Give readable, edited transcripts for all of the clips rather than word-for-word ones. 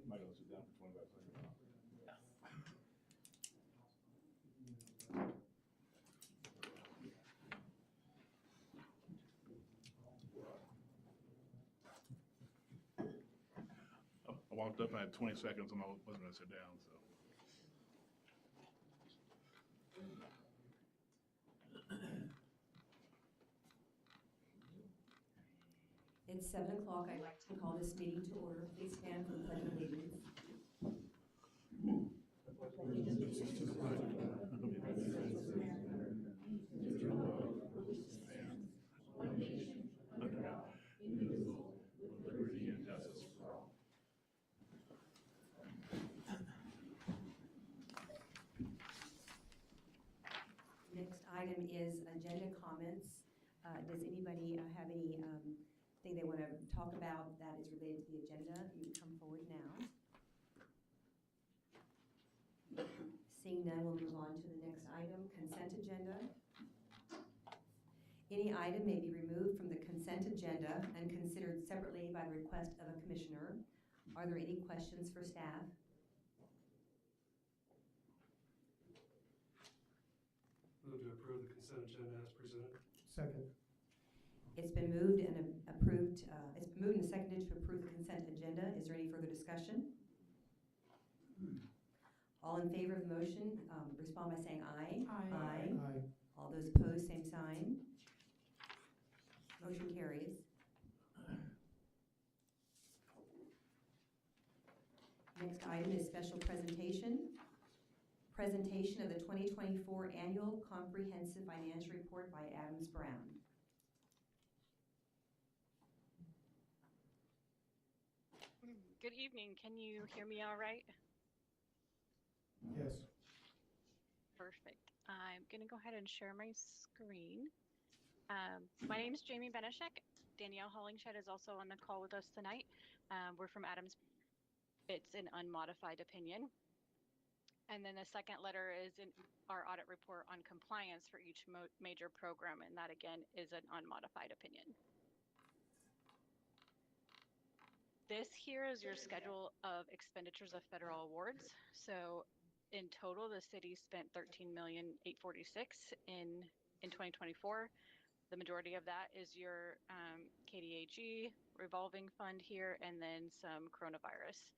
Might also sit down for 25 seconds. I walked up and I had 20 seconds and I wasn't going to sit down, so. It's 7 o'clock. I'd like to call this meeting to order. Please stand for the Pledge of Allegiance. Allegiance to the flag of the United States of America, to the republic for which it stands, one nation, under God, indivisible, with liberty and justice for all. Next item is agenda comments. Does anybody have any thing they want to talk about that is related to the agenda? You can come forward now. Seeing none, we'll move on to the next item, consent agenda. Any item may be removed from the consent agenda and considered separately by the request of a commissioner. Are there any questions for staff? Move to approve the consent agenda as presented. Second. It's been moved and approved. It's been moved and seconded to approve the consent agenda. Is there any further discussion? All in favor of the motion, respond by saying aye. Aye. Aye. All those opposed, same sign. Motion carries. Next item is special presentation. Presentation of the 2024 Annual Comprehensive Financial Report by Adams Brown. Good evening. Can you hear me all right? Yes. Perfect. I'm going to go ahead and share my screen. My name is Jamie Benishek. Danielle Hollingshed is also on the call with us tonight. We're from Adams. It's an unmodified opinion. And then the second letter is in our audit report on compliance for each major program, and that again is an unmodified opinion. This here is your schedule of expenditures of federal awards. So in total, the city spent $13,846,000 in 2024. The majority of that is your KDAG revolving fund here, and then some coronavirus.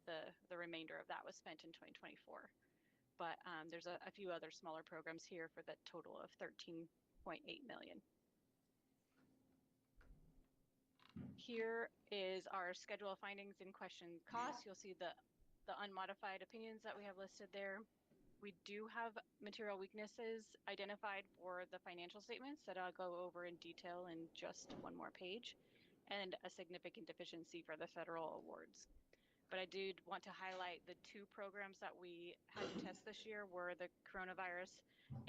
The remainder of that was spent in 2024. But there's a few other smaller programs here for the total of $13.8 million. Here is our schedule of findings and question costs. You'll see the unmodified opinions that we have listed there. We do have material weaknesses identified for the financial statements that I'll go over in detail in just one more page, and a significant deficiency for the federal awards. But I did want to highlight the two programs that we had to test this year were the coronavirus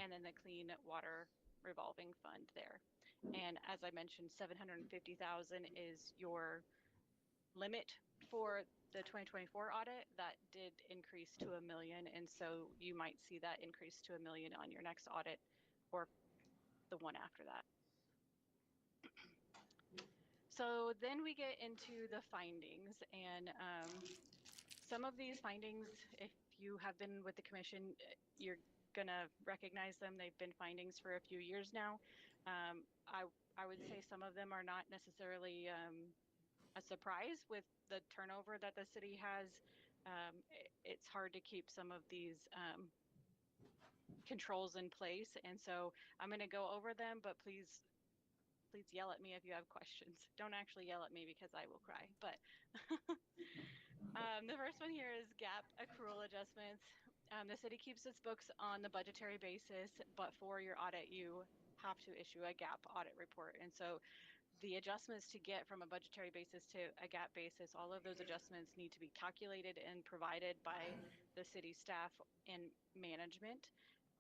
and then the clean water revolving fund there. And as I mentioned, $750,000 is your limit for the 2024 audit, that did increase to $1 million, and so you might see that increase to $1 million on your next audit or the one after that. So then we get into the findings, and some of these findings, if you have been with the commission, you're gonna recognize them. They've been findings for a few years now. I would say some of them are not necessarily a surprise with the turnover that the city has. It's hard to keep some of these controls in place, and so I'm going to go over them, but please yell at me if you have questions. Don't actually yell at me because I will cry, but the first one here is gap accrual adjustments. The city keeps its books on the budgetary basis, but for your audit, you have to issue a gap audit report. And so the adjustments to get from a budgetary basis to a gap basis, all of those adjustments need to be calculated and provided by the city staff and management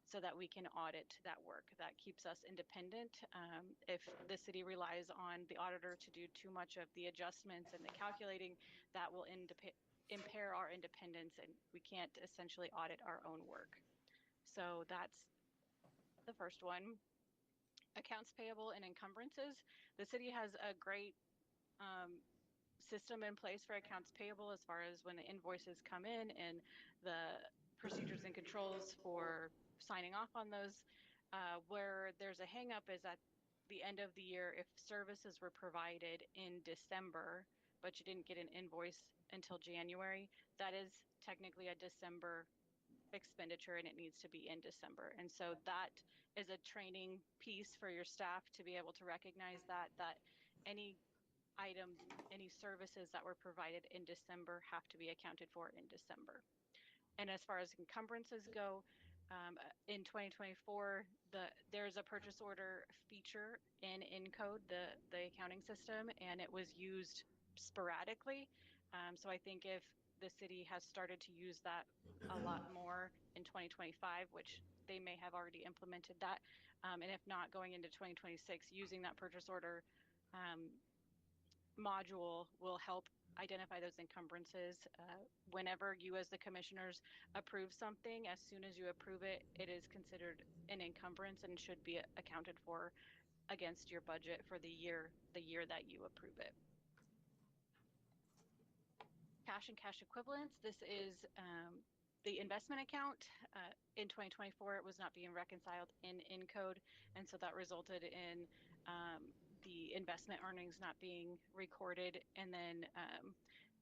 so that we can audit that work. That keeps us independent. If the city relies on the auditor to do too much of the adjustments and the calculating, that will impair our independence, and we can't essentially audit our own work. So that's the first one. Accounts payable and encumbrances. The city has a great system in place for accounts payable as far as when the invoices come in and the procedures and controls for signing off on those. Where there's a hang up is at the end of the year, if services were provided in December, but you didn't get an invoice until January, that is technically a December expenditure and it needs to be in December. And so that is a training piece for your staff to be able to recognize that any items, any services that were provided in December have to be accounted for in December. And as far as encumbrances go, in 2024, there's a purchase order feature in Encode, the accounting system, and it was used sporadically. So I think if the city has started to use that a lot more in 2025, which they may have already implemented that, and if not, going into 2026, using that purchase order module will help identify those encumbrances. Whenever you as the commissioners approve something, as soon as you approve it, it is considered an encumbrance and should be accounted for against your budget for the year that you approve it. Cash and cash equivalents. This is the investment account. In 2024, it was not being reconciled in Encode, and so that resulted in the investment earnings not being recorded, and then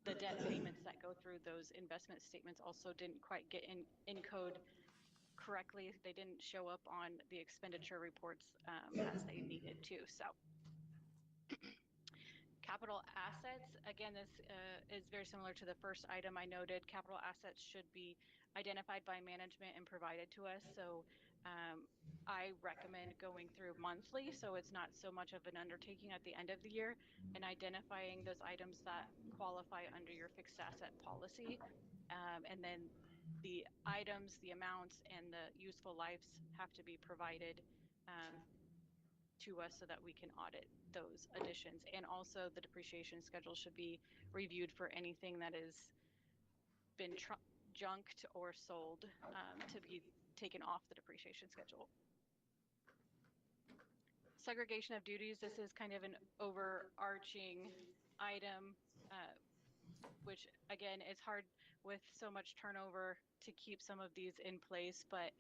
the debt payments that go through those investment statements also didn't quite get in Encode correctly. They didn't show up on the expenditure reports as they needed to. So capital assets, again, this is very similar to the first item I noted. Capital assets should be identified by management and provided to us. So I recommend going through monthly, so it's not so much of an undertaking at the end of the year, and identifying those items that qualify under your fixed asset policy. And then the items, the amounts, and the useful lives have to be provided to us so that we can audit those additions. And also the depreciation schedule should be reviewed for anything that has been junked or sold to be taken off the depreciation schedule. Segregation of duties. This is kind of an overarching item, which again, it's hard with so much turnover to keep some of these in place, but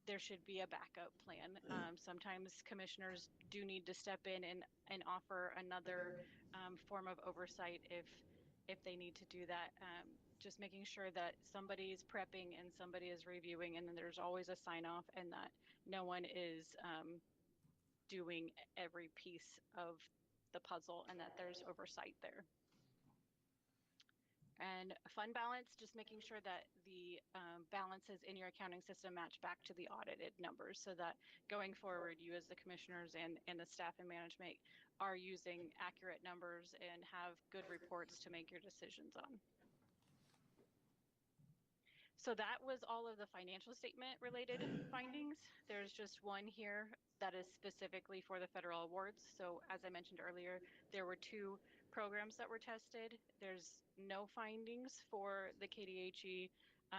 there should be a backup plan. Sometimes commissioners do need to step in and offer another form of oversight if they need to do that. Just making sure that somebody is prepping and somebody is reviewing, and then there's always a sign off, and that no one is doing every piece of the puzzle, and that there's oversight there. And fund balance, just making sure that the balances in your accounting system match back to the audited numbers, so that going forward, you as the commissioners and the staff and management are using accurate numbers and have good reports to make your decisions on. So that was all of the financial statement related findings. There's just one here that is specifically for the federal awards. So as I mentioned earlier, there were 2 programs that were tested. There's no findings for the KDHE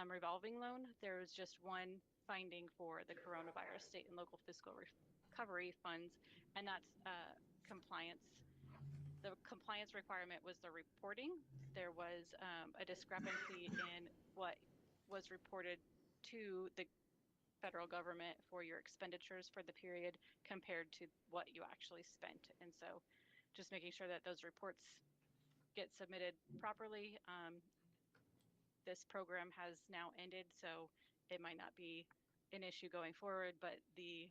revolving loan. There was just one finding for the coronavirus state and local fiscal recovery funds, and that's compliance. The compliance requirement was the reporting. There was a discrepancy in what was reported to the federal government for your expenditures for the period compared to what you actually spent. And so just making sure that those reports get submitted properly. This program has now ended, so it might not be an issue going forward, but the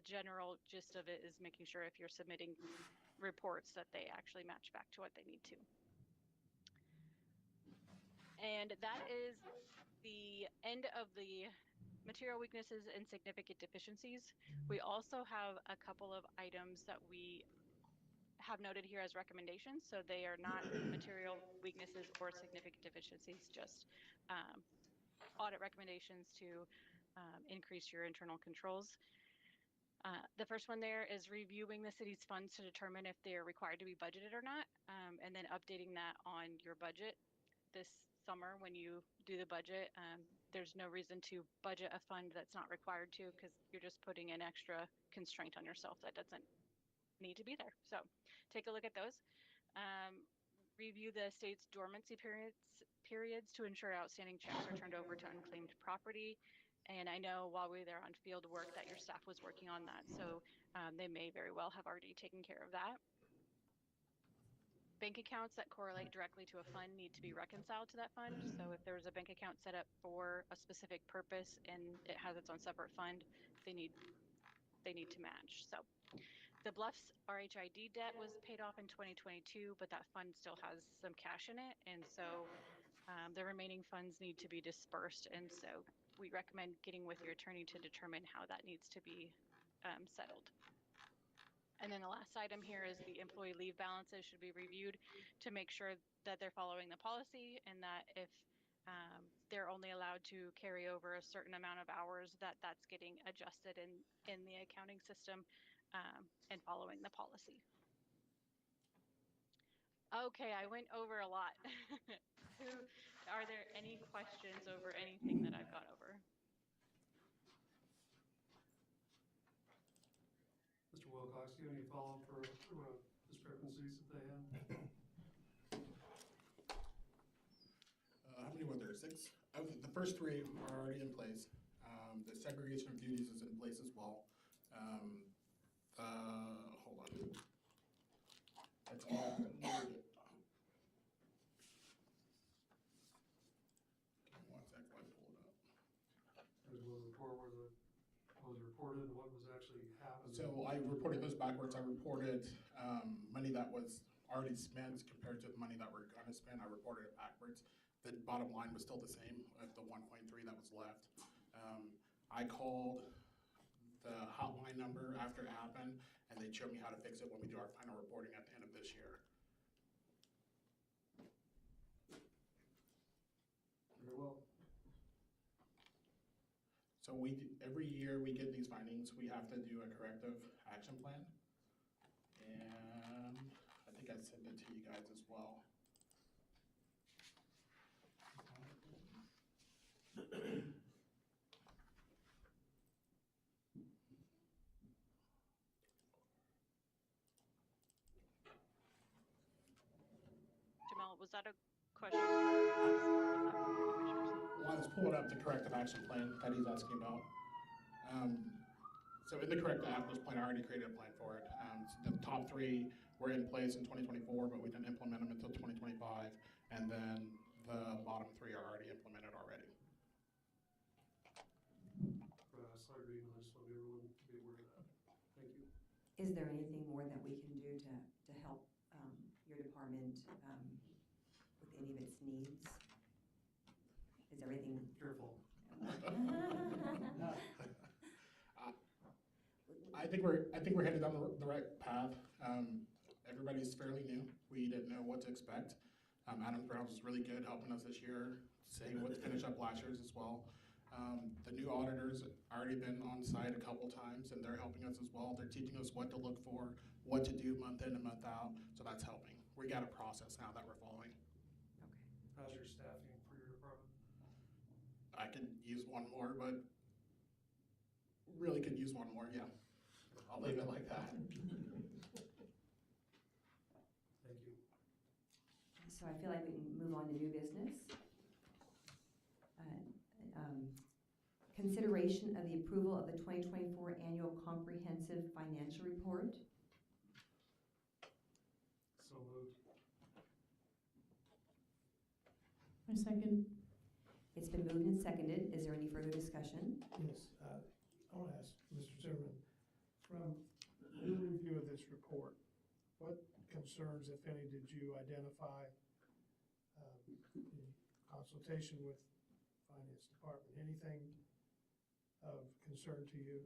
general gist of it is making sure if you're submitting reports that they actually match back to what they need to. And that is the end of the material weaknesses and significant deficiencies. We also have a couple of items that we have noted here as recommendations. So they are not material weaknesses or significant deficiencies, just audit recommendations to increase your internal controls. The first one there is reviewing the city's funds to determine if they're required to be budgeted or not, and then updating that on your budget. This summer, when you do the budget, there's no reason to budget a fund that's not required to, because you're just putting an extra constraint on yourself that doesn't need to be there. So take a look at those. Review the state's dormancy periods to ensure outstanding checks are turned over to unclaimed property. And I know while we were there on field work that your staff was working on that. So they may very well have already taken care of that. Bank accounts that correlate directly to a fund need to be reconciled to that fund. So if there's a bank account set up for a specific purpose and it has its own separate fund, they need to match. So the Bluffs RHID debt was paid off in 2022, but that fund still has some cash in it. And so the remaining funds need to be dispersed. And so we recommend getting with your attorney to determine how that needs to be settled. And then the last item here is the employee leave balances should be reviewed to make sure that they're following the policy, and that if they're only allowed to carry over a certain amount of hours, that's getting adjusted in the accounting system and following the policy. Okay, I went over a lot. Are there any questions over anything that I've gone over? Mr. Wilcox, do you have any follow-up for discrepancies that they have? How many were there? 6? The first 3 are already in place. The segregation of duties is in place as well. Hold on. It's all noted. Give me 1 sec while I pull it up. There's one report where what was reported and what was actually happened. So I reported those backwards. I reported money that was already spent compared to the money that we're going to spend. I reported it backwards. The bottom line was still the same at the 1.3 that was left. I called the hotline number after it happened, and they showed me how to fix it when we do our final reporting at the end of this year. Very well. So every year we get these findings, we have to do a corrective action plan. And I think I sent it to you guys as well. Jamel, was that a question for us or was that for the commissioners? Well, I was pulling up the corrective action plan that he's asking about. So in the corrective action plan, I already created a plan for it. The top 3 were in place in 2024, but we didn't implement them until 2025. And then the bottom 3 are already implemented already. I saw your email. I just want everyone to be aware of that. Thank you. Is there anything more that we can do to help your department with any of its needs? Is everything? Careful. I think we're headed down the right path. Everybody's fairly new. We didn't know what to expect. Adams Brown was really good helping us this year, saying what to finish up last year's as well. The new auditors already been on site a couple times, and they're helping us as well. They're teaching us what to look for, what to do month in and month out, so that's helping. we got a process now that we're following. How's your staffing for your department? I could use one more, but really could use one more, yeah. I'll leave it like that. Thank you. So I feel like we can move on to new business. Consideration of the approval of the 2024 Annual Comprehensive Financial Report. So moved. I second. It's been moved and seconded. Is there any further discussion? Yes, I want to ask Mr. Zimmerman, from your review of this report, what concerns, if any, did you identify in consultation with Finance Department? Anything of concern to you?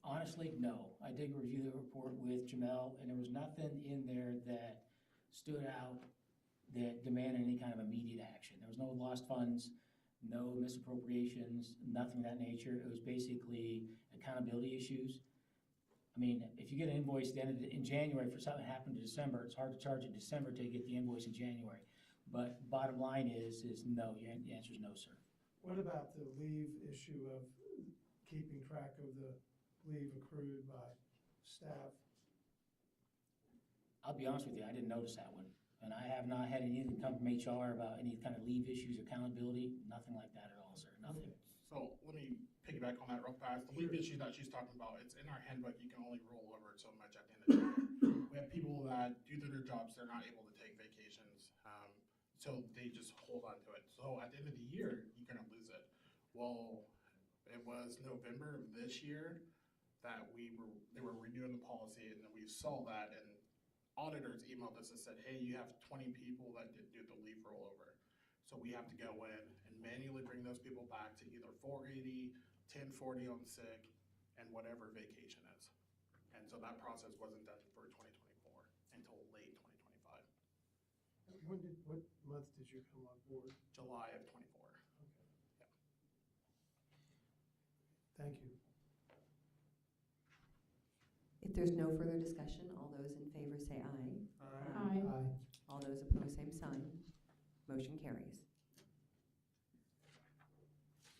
Honestly, no. I did review the report with Jamel, and there was nothing in there that stood out that demanded any kind of immediate action. There was no lost funds, no misappropriations, nothing of that nature. It was basically accountability issues. I mean, if you get an invoice at the end of in January for something that happened in December, it's hard to charge in December to get the invoice in January. But bottom line is no. The answer is no, sir. What about the leave issue of keeping track of the leave accrued by staff? I'll be honest with you, I didn't notice that one. And I have not had anything come from HR about any kind of leave issues, accountability, nothing like that at all, sir, nothing. So let me piggyback on that real fast. The leave issue that she's talking about, it's in our handbook. You can only roll over so much at the end of the year. We have people that due to their jobs, they're not able to take vacations. So they just hold on to it. So at the end of the year, you're gonna lose it. Well, it was November of this year that they were renewing the policy, and then we saw that, and auditors emailed us and said, hey, you have 20 people that didn't do the leave rollover. So we have to go in and manually bring those people back to either 480, 1040 on sick, and whatever vacation is. And so that process wasn't done for 2024 until late 2025, What month did you come on board? July of 24. Okay. Yeah. Thank you. If there's no further discussion, all those in favor say aye. Aye. Aye. All those opposed, same sign. Motion carries.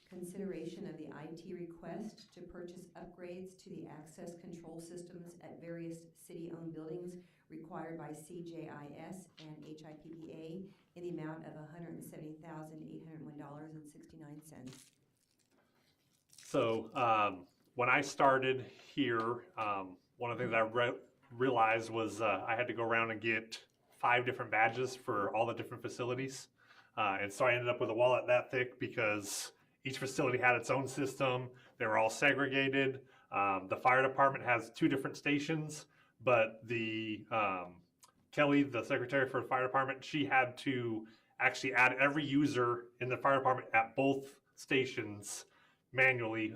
Consideration of the IT request to purchase upgrades to the access control systems at various city-owned buildings required by CJIS and HIPPA in the amount of $170,801.69. So when I started here, one of the things I realized was I had to go around and get 5 different badges for all the different facilities. And so I ended up with a wallet that thick because each facility had its own system. They were all segregated. The fire department has 2 different stations, but the Kelly, the secretary for the fire department, she had to actually add every user in the fire department at both stations manually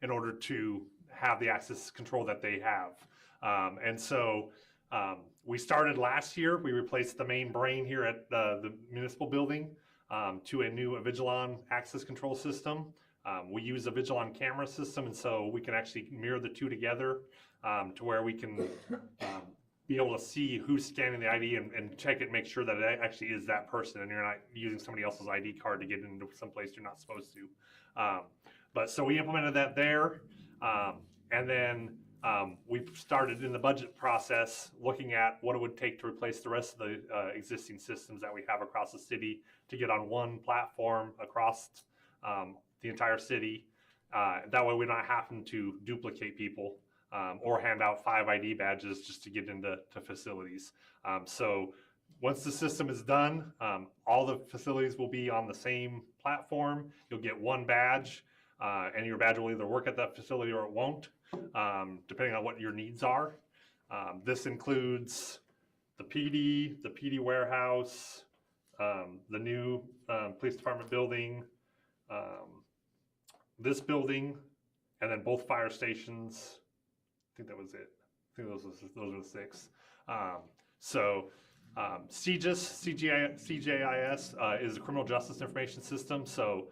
in order to have the access control that they have. And so we started last year. We replaced the main brain here at the municipal building to a new Avigilon access control system. We use a Avigilon camera system, and so we can actually mirror the 2 together to where we can be able to see who's scanning the ID and check it, make sure that it actually is that person, and you're not using somebody else's ID card to get into some place you're not supposed to. But so we implemented that there, and then we started in the budget process looking at what it would take to replace the rest of the existing systems that we have across the city to get on one platform across the entire city. That way we're not having to duplicate people or hand out 5 ID badges just to get into facilities. So once the system is done, all the facilities will be on the same platform. You'll get 1 badge, and your badge will either work at that facility or it won't, depending on what your needs are. This includes the PD warehouse, the new police department building, this building, and then both fire stations. I think that was it. I think those were the 6. CJIS is a criminal justice information system. So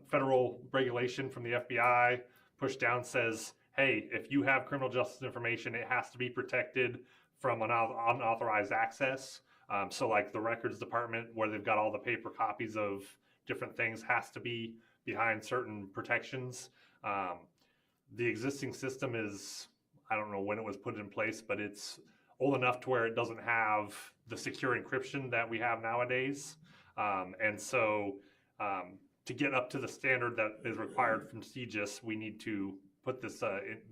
federal regulation from the FBI pushed down says, hey, if you have criminal justice information, it has to be protected from unauthorized access. So like the records department, where they've got all the paper copies of different things, has to be behind certain protections. The existing system is, I don't know when it was put in place, but it's old enough to where it doesn't have the secure encryption that we have nowadays. And so to get up to the standard that is required from CGIS, we need to put this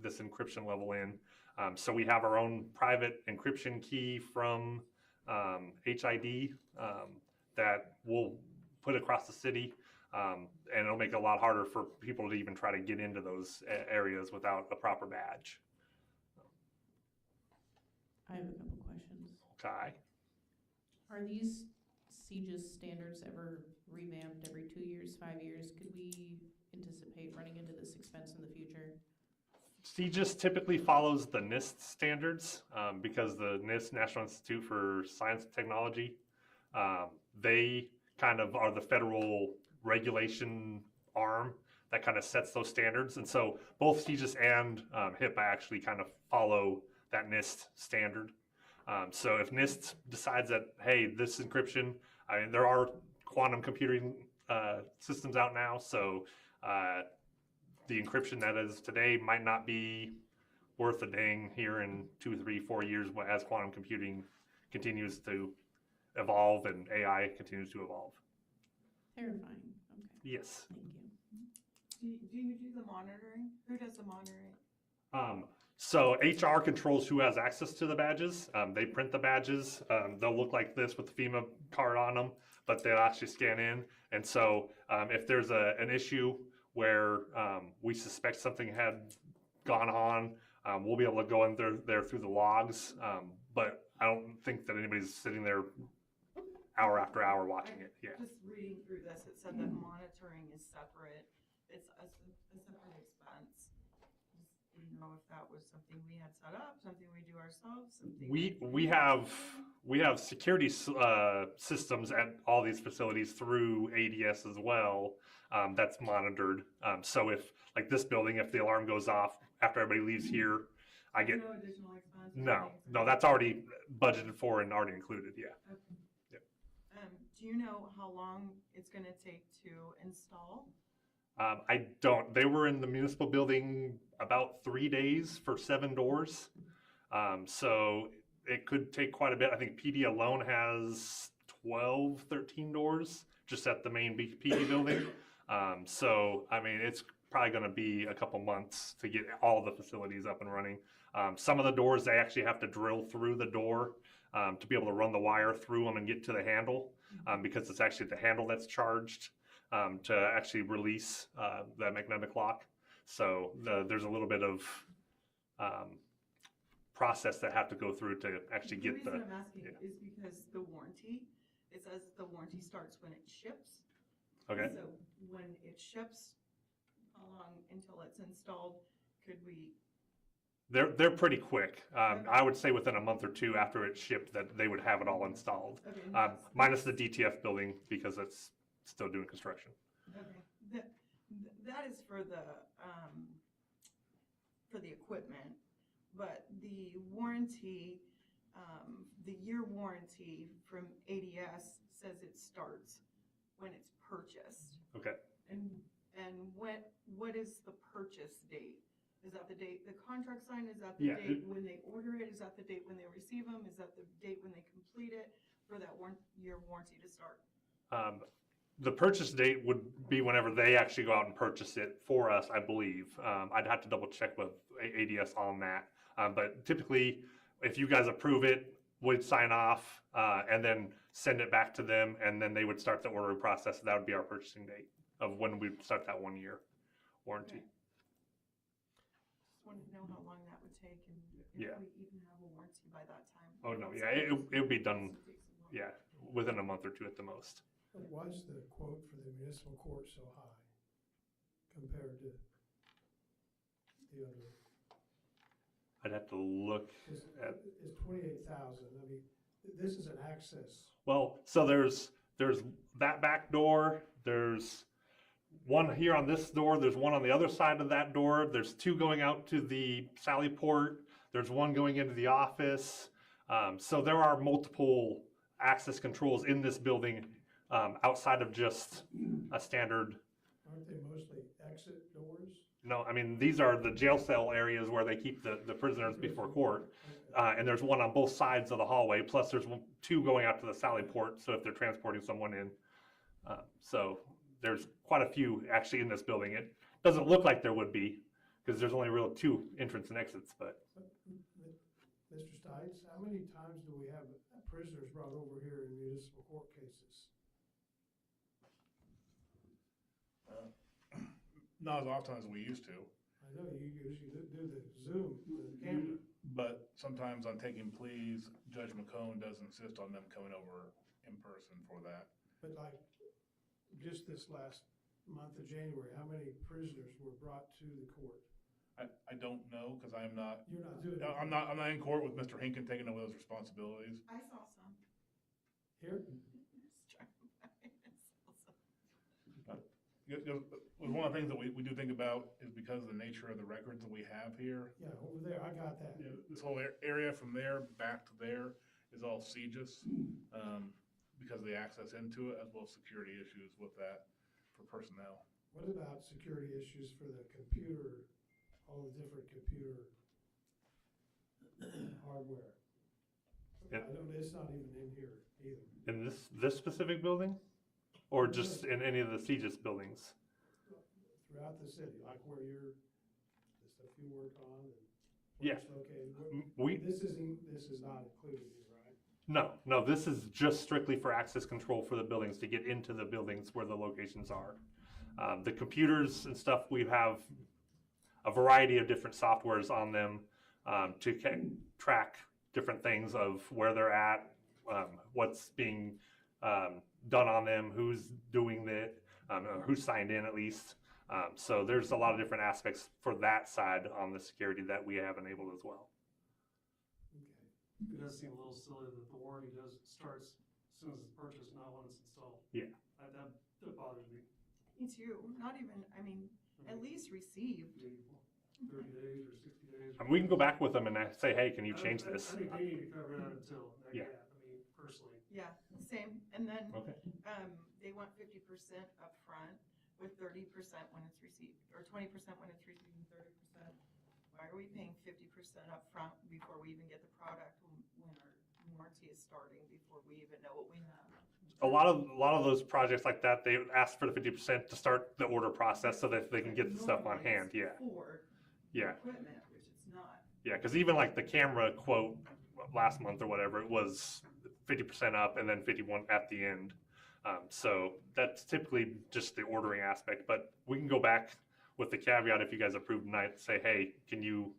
this encryption level in. So we have our own private encryption key from HID that we'll put across the city, and it'll make it a lot harder for people to even try to get into those areas without a proper badge. I have a couple questions. Okay. Are these CGIS standards ever revamped every 2 years, 5 years? Could we anticipate running into this expense in the future? CGIS typically follows the NIST standards because the NIST, National Institute for Science and Technology, they kind of are the federal regulation arm that kind of sets those standards. And so both CGIS and HIPAA actually kind of follow that NIST standard. So if NIST decides that, hey, this encryption, I mean, there are quantum computing systems out now, so the encryption that is today might not be worth a dang here in 2, 3, 4 years as quantum computing continues to evolve and AI continues to evolve. Terrifying, okay, Yes. thank you. Do you do the monitoring? Who does the monitoring? So HR controls who has access to the badges. They print the badges. They'll look like this with the FEMA card on them, but they'll actually scan in. And so if there's an issue where we suspect something had gone on, we'll be able to go in there through the logs. But I don't think that anybody's sitting there hour after hour watching it. Yeah. Just reading through this, it said that monitoring is separate. It's a separate expense. Just didn't know if that was something we had set up, something we do ourselves, something. We have security systems at all these facilities through ADS as well. That's monitored. So if, like this building, if the alarm goes off after everybody leaves here, I get, No additional expense? or no, anything? no, that's already budgeted for and already included, yeah. Okay. Yep. Do you know how long it's gonna take to install? I don't, they were in the municipal building about 3 days for 7 doors. So it could take quite a bit. I think PD alone has 12, 13 doors just at the main PD building. So, I mean, it's probably going to be a couple months to get all the facilities up and running. Some of the doors, they actually have to drill through the door to be able to run the wire through them and get to the handle because it's actually the handle that's charged to actually release that magnetic lock. So there's a little bit of process that have to go through to actually get The reason I'm asking is because the warranty, it says the warranty starts when it ships. Okay. So when it ships, how long until it's installed could we? They're pretty quick. I would say within a month or 2 after it's shipped that they would have it all installed. Okay, Minus the DTF building because it's still doing construction. okay. That is for the equipment, but the warranty, the year warranty from ADS says it starts when it's purchased. Okay. And what is the purchase date? Is that the date the contract signed? Is that the Yeah, date when they order it? Is that the date when they receive them? Is that the date when they complete it for that year warranty to start? The purchase date would be whenever they actually go out and purchase it for us, I believe. I'd have to double check with ADS on that. But typically, if you guys approve it, we'd sign off and then send it back to them, and then they would start the ordering process. That would be our purchasing date of when we'd start that 1 year warranty. Okay. Just wanted to know how long that would take and if Yeah. we even have a warranty by that time. Oh, no, yeah, it would be done, yeah, within a month or 2 at the most. But why is the quote for the municipal court so high compared to the other? I'd have to look at, It's 28,000, I mean, this is an access. well, so there's that back door, there's one here on this door, there's one on the other side of that door, there's 2 going out to the Sally Port, there's one going into the office. So there are multiple access controls in this building outside of just a standard. Aren't they mostly exit doors? No, I mean, these are the jail cell areas where they keep the prisoners before court. And there's one on both sides of the hallway, plus there's two going out to the Sally Port, so if they're transporting someone in. So there's quite a few actually in this building. It doesn't look like there would be, because there's only really two entrance and exits, but Mr. Stites, how many times do we have prisoners brought over here in municipal court cases? Not as often as we used to, I know you usually do the Zoom, the camera. but sometimes on taking pleas, Judge McCone does insist on them coming over in person for that. But like, just this last month of January, how many prisoners were brought to the court? I don't know, because I'm not, You're not doing it. I'm not in court with Mr. Hinkin taking over those responsibilities. I saw some. Here? One of the things that we do think about is because of the nature of the records that we have here. Yeah, over there, I got that. This whole area from there back to there is all CJIS, because of the access into it, as well as security issues with that for personnel. What about security issues for the computer, all the different computer hardware? Yeah. I don't, it's not even in here either. in this specific building? Or just in any of the CJIS buildings? Throughout the city, like where you're, the stuff you work on and Yeah. where it's located. This is not included here, right? No, this is just strictly for access control for the buildings, to get into the buildings where the locations are. The computers and stuff, we have a variety of different softwares on them to track different things of where they're at, what's being done on them, who's doing it, or who's signed in at least. So there's a lot of different aspects for that side on the security that we have enabled as well. It does seem a little silly that the warranty starts as soon as it's purchased, not when it's installed. Yeah. That bothers me. Me too, not even, I mean, at least received. Maybe 30 days or 60 days. And we can go back with them and say, hey, can you change this? I think they need to cover that until, Yeah. I mean, personally. Yeah, same, and then, Okay. they want 50% upfront with 30% when it's received, or 20% when it's received and 30%. Why are we paying 50% upfront before we even get the product when our warranty is starting, before we even know what we have? A lot of those projects like that, they ask for the 50% to start the order process so that they can get the stuff on hand. Yeah. For Yeah. equipment, which it's not. Yeah, because even like the camera quote last month or whatever, it was 50% up and then 51 at the end. So that's typically just the ordering aspect, but we can go back with the caveat if you guys approve tonight, say, hey, can you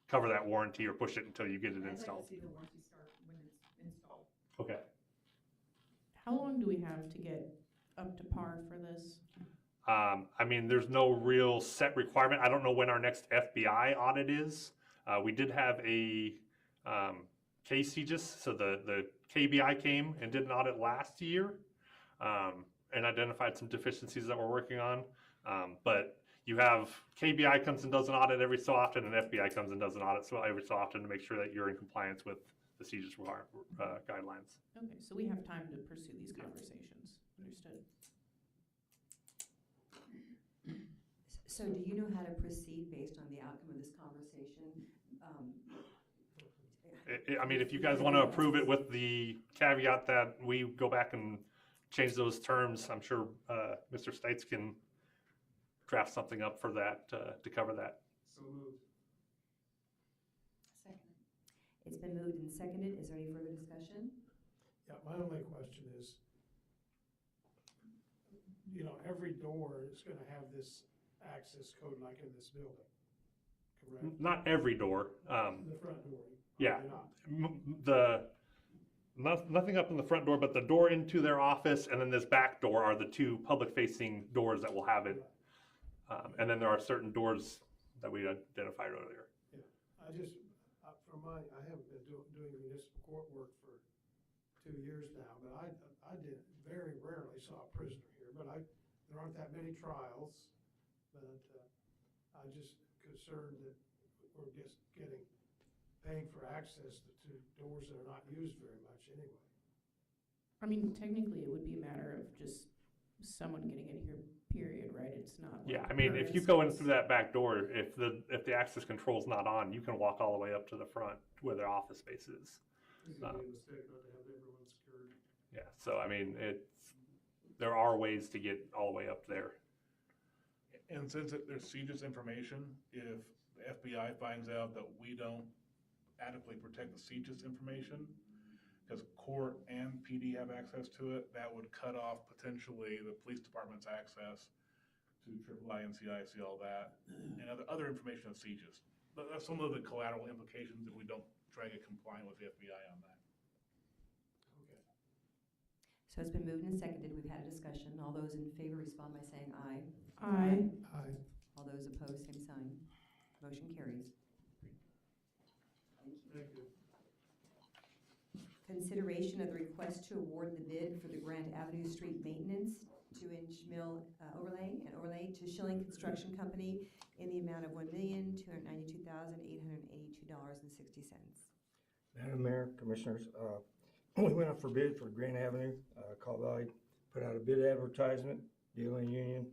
cover that warranty or push it until you get it I'd like installed? to see the warranty start when it's installed. Okay. How long do we have to get up to par for this? I mean, there's no real set requirement. I don't know when our next FBI audit is. We did have a KCGIS, so the KBI came and did an audit last year and identified some deficiencies that we're working on. But you have KBI comes and does an audit every so often, and FBI comes and does an audit every so often to make sure that you're in compliance with the CJIS guidelines. Okay, so we have time to pursue these conversations. Understood. So do you know how to proceed based on the outcome of this conversation? I mean, if you guys want to approve it with the caveat that we go back and change those terms, I'm sure Mr. Stites can draft something up for that, to cover that. So moved. Second. It's been moved and seconded. Is there any further discussion? Yeah, my only question is, every door is gonna have this access code like in this building, correct? Not every door. The front door? Yeah. Probably not. Nothing up in the front door, but the door into their office and then this back door are the two public-facing doors that will have it. And then there are certain doors that we identified earlier. Yeah, I just, I haven't been doing municipal court work for 2 years now, but I very rarely saw a prisoner here, but there aren't that many trials, but I'm just concerned that we're just paying for access to doors that are not used very much anyway. I mean, technically, it would be a matter of just someone getting in here, period, right? It's not. Yeah, like I mean, per if you go in instance. through that back door, if the access control's not on, you can walk all the way up to the front where their office space is. It's gonna be a mistake not to have everyone secured. Yeah, so I mean, there are ways to get all the way up there. And since there's CJIS information, if the FBI finds out that we don't adequately protect the CJIS information, because court and PD have access to it, that would cut off potentially the police department's access to IIII, NCIC, all that, and other information of CJIS. But that's some of the collateral implications if we don't try to get compliant with the FBI on that. Okay. So it's been moved and seconded. We've had a discussion. All those in favor respond by saying aye. Aye. Aye. All those opposed, same sign. Motion carries. Thank you. Consideration of the request to award the bid for the Grant Avenue Street Maintenance 2-inch mill overlay and overlay to Schilling Construction Company in the amount of $1,292,882.60. Madam Mayor, Commissioners, we went up for bid for Grant Avenue. Call Valley put out a bid advertisement, Dealing Union,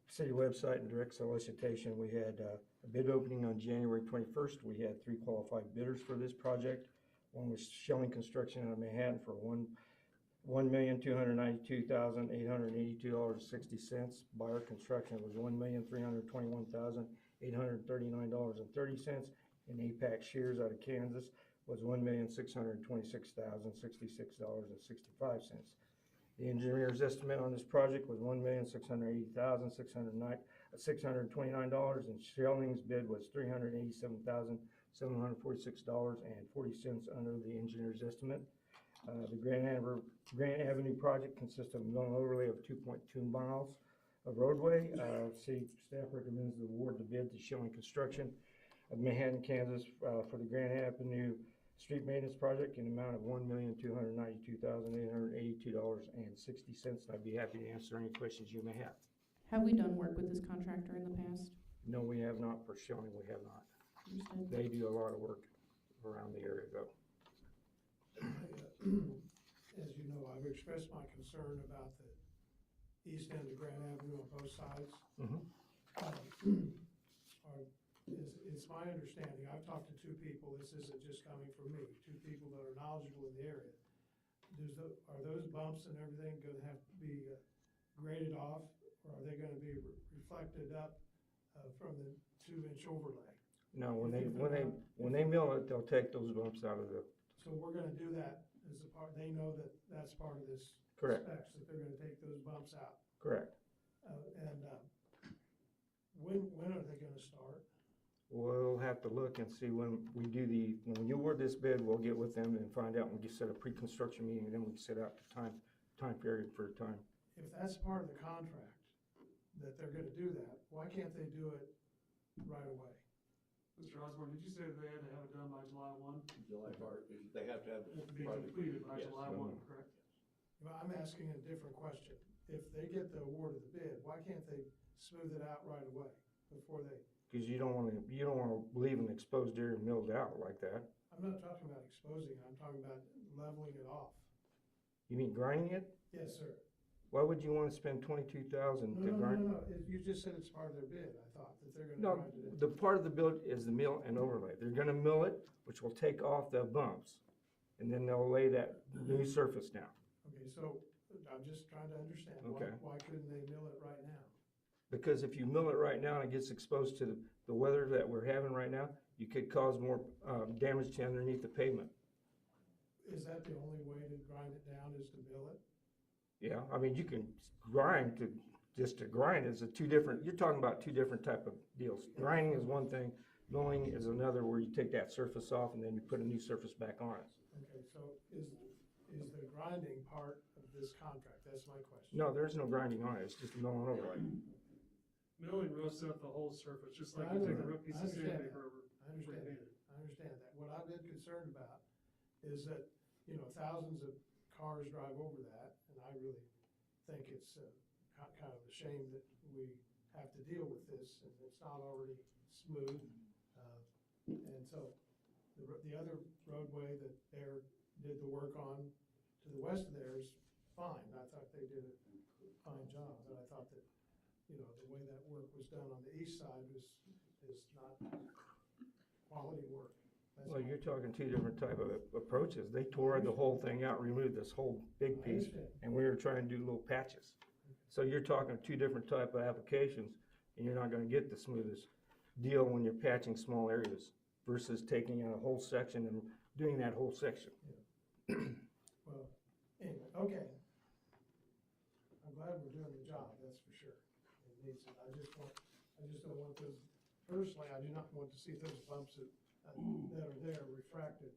city website and direct solicitation. We had a bid opening on January 21st. We had 3 qualified bidders for this project. One was Schilling Construction out of Manhattan for $1,292,882.60. Buyer Construction was $1,321,839.30. And APAC Shears out of Kansas was $1,626,066.65. The engineer's estimate on this project was $1,680,629, and Schilling's bid was $387,746.40 under the engineer's estimate. The Grant Avenue project consists of a mill and overlay of 2.2 miles of roadway. City staff recommends the award the bid to Schilling Construction of Manhattan, Kansas, for the Grant Avenue street maintenance project in the amount of $1,292,882.60. I'd be happy to answer any questions you may have. Have we done work with this contractor in the past? No, we have not. For Schilling, we have not. Understood. They do a lot of work around the area though. As you know, I've expressed my concern about the east end of Grand Avenue on both sides. It's my understanding, I've talked to 2 people, this isn't just coming from me, 2 people that are knowledgeable in the area. Are those bumps and everything gonna have to be graded off, or are they gonna be reflected up from the 2-inch overlay? No, when they mill it, they'll take those bumps out of the. So we're gonna do that as a part, they know that that's part of this. Correct. Specs, that they're gonna take those bumps out. Correct. When are they gonna start? We'll have to look and see when we do when you award this bid, we'll get with them and find out. We'll get set a pre-construction meeting, and then we set out the time period for time. If that's part of the contract, that they're gonna do that, why can't they do it right away? Mr. Osborne, did you say they had to have it done by July 1? July part, they have to have It has to be the project. completed by Yes. July 1, correct? Well, I'm asking a different question. If they get the award of the bid, why can't they smooth it out right away before they? Because you don't want to leave an exposed area milled out like that. I'm not talking about exposing it, I'm talking about leveling it off. You mean grinding it? Yes, sir. Why would you want to spend $22,000 to grind? No, you just said it's part of their bid, I thought, that they're gonna No, grind it in. the part of the build is the mill and overlay. They're gonna mill it, which will take off the bumps, and then they'll lay that new surface down. Okay, so I'm just trying to understand, Okay. why couldn't they mill it right now? Because if you mill it right now and it gets exposed to the weather that we're having right now, you could cause more damage to underneath the pavement. Is that the only way to grind it down, is to mill it? Yeah, I mean, you can grind just to grind is you're talking about 2 different type of deals. Grinding is one thing, milling is another, where you take that surface off and then you put a new surface back on it. Okay, so is the grinding part of this contract? That's my question. No, there's no grinding on it, it's just milling over it. Milling roasts out the whole surface, just like I you know take a that. real piece I of understand sandpaper that. over. I understand that. What I've been concerned about is that, thousands of cars drive over that, and I really think it's kind of a shame that we have to deal with this, and it's not already smooth. And so, the other roadway that Air did the work on to the west of there is fine. I thought they did a fine job, but I thought that, you know, the way that work was done on the east side is not quality work. That's Well, all. you're talking two different type of approaches. They tore the whole thing out, removed this whole big I piece, understand. and we were trying to do little patches. So you're talking two different type of applications, and you're not gonna get the smoothest deal when you're patching small areas versus taking out a whole section and doing that whole section. Well, anyway, okay. I'm glad we're doing the job, that's for sure. It needs it. I just don't want those, personally, I do not want to see those bumps that are there refracted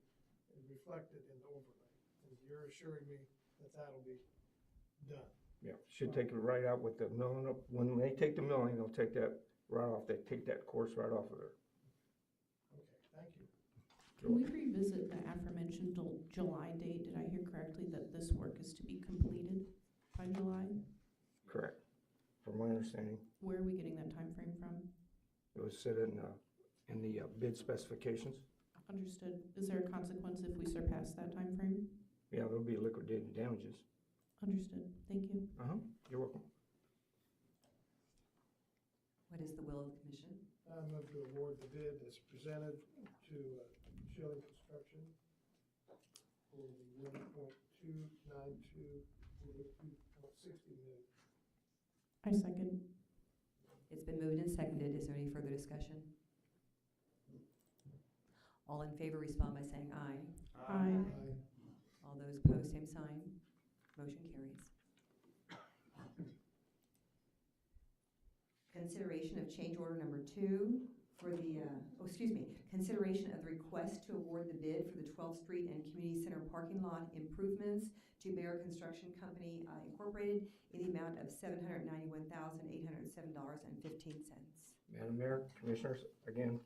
and reflected in the overlay. And you're assuring me that that'll be done. Yeah, should take it right out with the milling up. When they take the milling, they'll take that right off. They take that course right off of there. Okay, thank you. Can we revisit the aforementioned July date? Did I hear correctly that this work is to be completed by July? Correct. From my understanding, Where are we getting that time frame from? it was set in the bid specifications. Understood. Is there a consequence if we surpass that time frame? Yeah, there'll be liquidated damages. Understood. Thank you. You're welcome. What is the will of the commission? I move to award the bid as presented to Shelley Construction for the $1.292.60 million. I second. It's been moved and seconded. Is there any further discussion? All in favor respond by saying aye. Aye. All those opposed, same sign. Motion carries. Consideration of change order number 2 for the, consideration of the request to award the bid for the 12th Street and Community Center parking lot improvements to Bear Construction Company Incorporated in the amount of $791,807.15. Madam Mayor, Commissioners, again,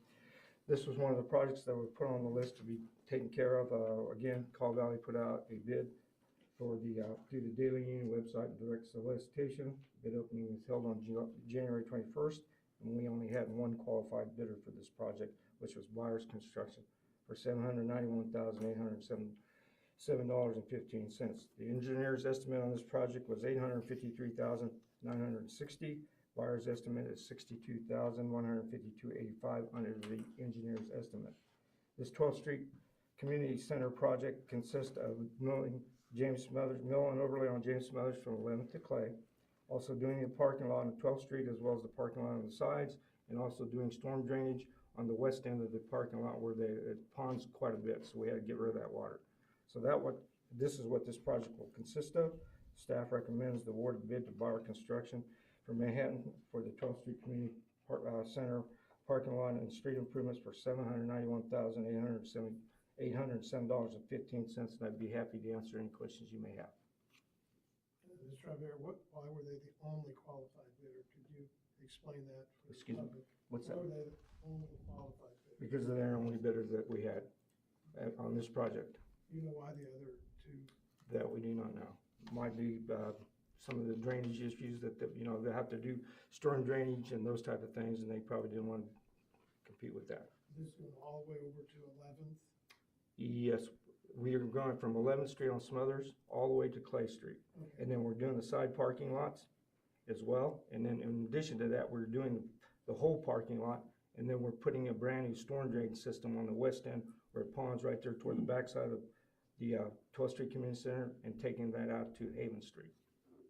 this was one of the projects that was put on the list to be taken care of. Again, Call Valley put out a bid for through the Daily Union website and direct solicitation. Bid opening was held on January 21st, and we only had one qualified bidder for this project, which was Byers Construction, for $791,807.15. The engineer's estimate on this project was $853,960. Byers' estimate is $62,152.85 under the engineer's estimate. This 12th Street Community Center project consists of milling James Smothers, mill and overlay on James Smothers from 11th to Clay. Also doing the parking lot on 12th Street as well as the parking lot on the sides, and also doing storm drainage on the west end of the parking lot where it ponds quite a bit, so we had to get rid of that water. So this is what this project will consist of. Staff recommends the award of bid to Bauer Construction for Manhattan for the 12th Street Community Center parking lot and street improvements for $791,807.15, and I'd be happy to answer any questions you may have. Mr. Rivera, why were they the only qualified bidder? Could you explain that for the Excuse me? public? What's that? Why were they the only qualified bidder? Because they're the only bidders that we had on this project. Do you know why the other two? That we do not know. Might be some of the drainage issues that, they have to do storm drainage and those type of things, and they probably didn't want to compete with that. This going all the way over to 11th? Yes, we are going from 11th Street on Smothers all the way to Clay Street. Okay. And then we're doing the side parking lots as well. And then in addition to that, we're doing the whole parking lot. And then we're putting a brand new storm drain system on the west end where it ponds right there toward the backside of the 12th Street Community Center and taking that out to Haven Street.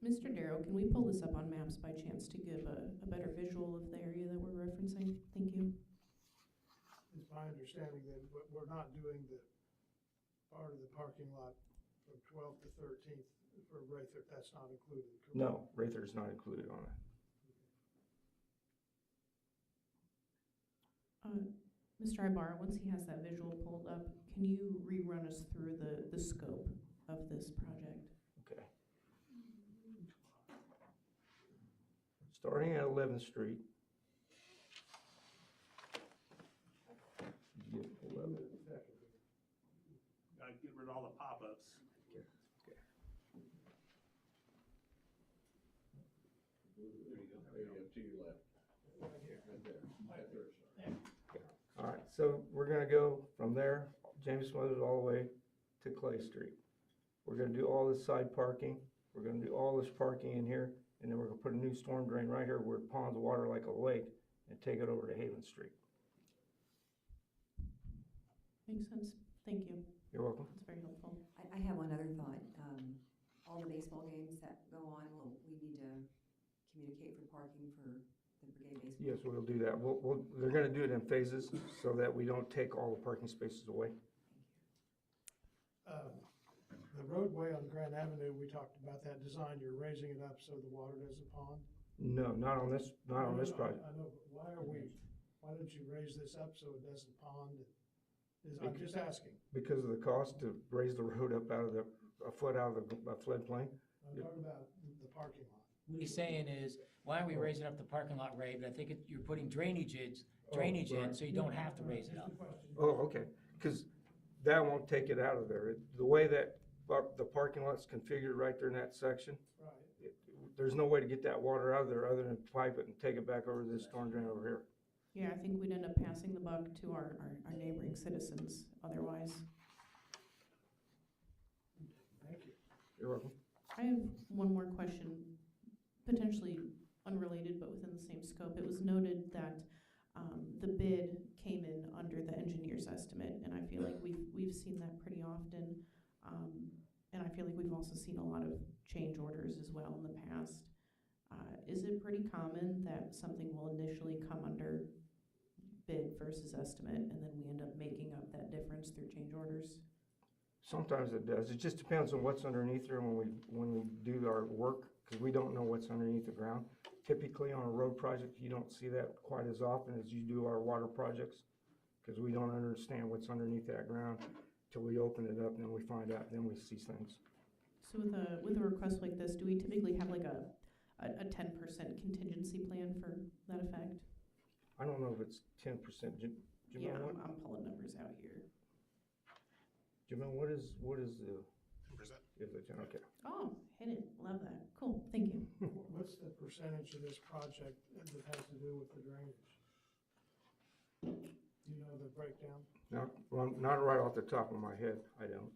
Mr. Darrow, can we pull this up on maps by chance to give a better visual of the area that we're referencing? Thank you. It's my understanding that we're not doing the part of the parking lot from 12th to 13th for Rayther. That's not included, correct? No, Rayther is not included on that. Mr. Ibarra, once he has that visual pulled up, can you rerun us through the scope of this project? Okay. Starting at 11th Street. Gotta get rid of all the pop-ups. There you go. There you go, to your left. Right there. Right there, sir. All right, so we're gonna go from there, James Smothers, all the way to Clay Street. We're gonna do all this side parking, We're gonna do all this parking in here, and then we're gonna put a new storm drain right here where it ponds water like a lake and take it over to Haven Street. Makes sense. Thank you. You're welcome. That's very helpful. I have one other thought. All the baseball games that go on, we need to communicate for parking for the Brigade baseball. Yes, we'll do that. They're gonna do it in phases so that we don't take all the parking spaces away. The roadway on Grand Avenue, we talked about that design, you're raising it up so the water doesn't pond? No, not on this project. I know, but why don't you raise this up so it doesn't pond? I'm just asking. Because of the cost to raise the road up a foot out of the floodplain. I'm talking about the parking lot. What he's saying is, why aren't we raising up the parking lot, Ray? But I think you're putting drainage in, right. so you don't have to raise it up. Oh, okay, because that won't take it out of there. The way that the parking lot's configured right there in that section, Right. there's no way to get that water out of there other than pipe it and take it back over this storm drain over here. Yeah, I think we'd end up passing the buck to our neighboring citizens otherwise. Thank you. You're welcome. I have one more question, potentially unrelated but within the same scope. It was noted that the bid came in under the engineer's estimate, and I feel like we've seen that pretty often. And I feel like we've also seen a lot of change orders as well in the past. Is it pretty common that something will initially come under bid versus estimate, and then we end up making up that difference through change orders? Sometimes it does. It just depends on what's underneath there when we do our work, because we don't know what's underneath the ground. Typically on a road project, you don't see that quite as often as you do our water projects, because we don't understand what's underneath that ground till we open it up, and then we find out, then we see things. So with a request like this, do we typically have like a 10% contingency plan for that effect? I don't know if it's 10%. Yeah, I'm pulling numbers out here. Jamel, what is the? 10%. Is it 10? Okay. Oh, hit it. Love that. Cool. Thank you. What's the percentage of this project that has to do with the drainage? Do you know the breakdown? Not right off the top of my head, I don't,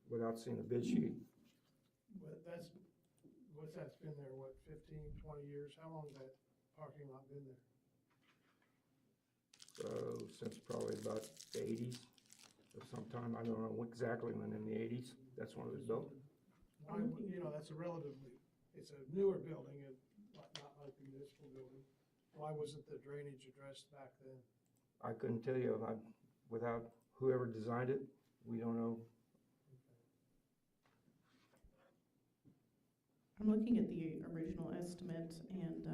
without seeing the bid sheet. That's been there, what, 15, 20 years? How long has that parking lot been there? Since probably about the 80s or sometime, I don't know exactly when, in the 80s, that's when it was built. Why, that's it's a newer building, and not like the municipal building. Why wasn't the drainage addressed back then? I couldn't tell you, without whoever designed it, we don't know. I'm looking at the original estimate and,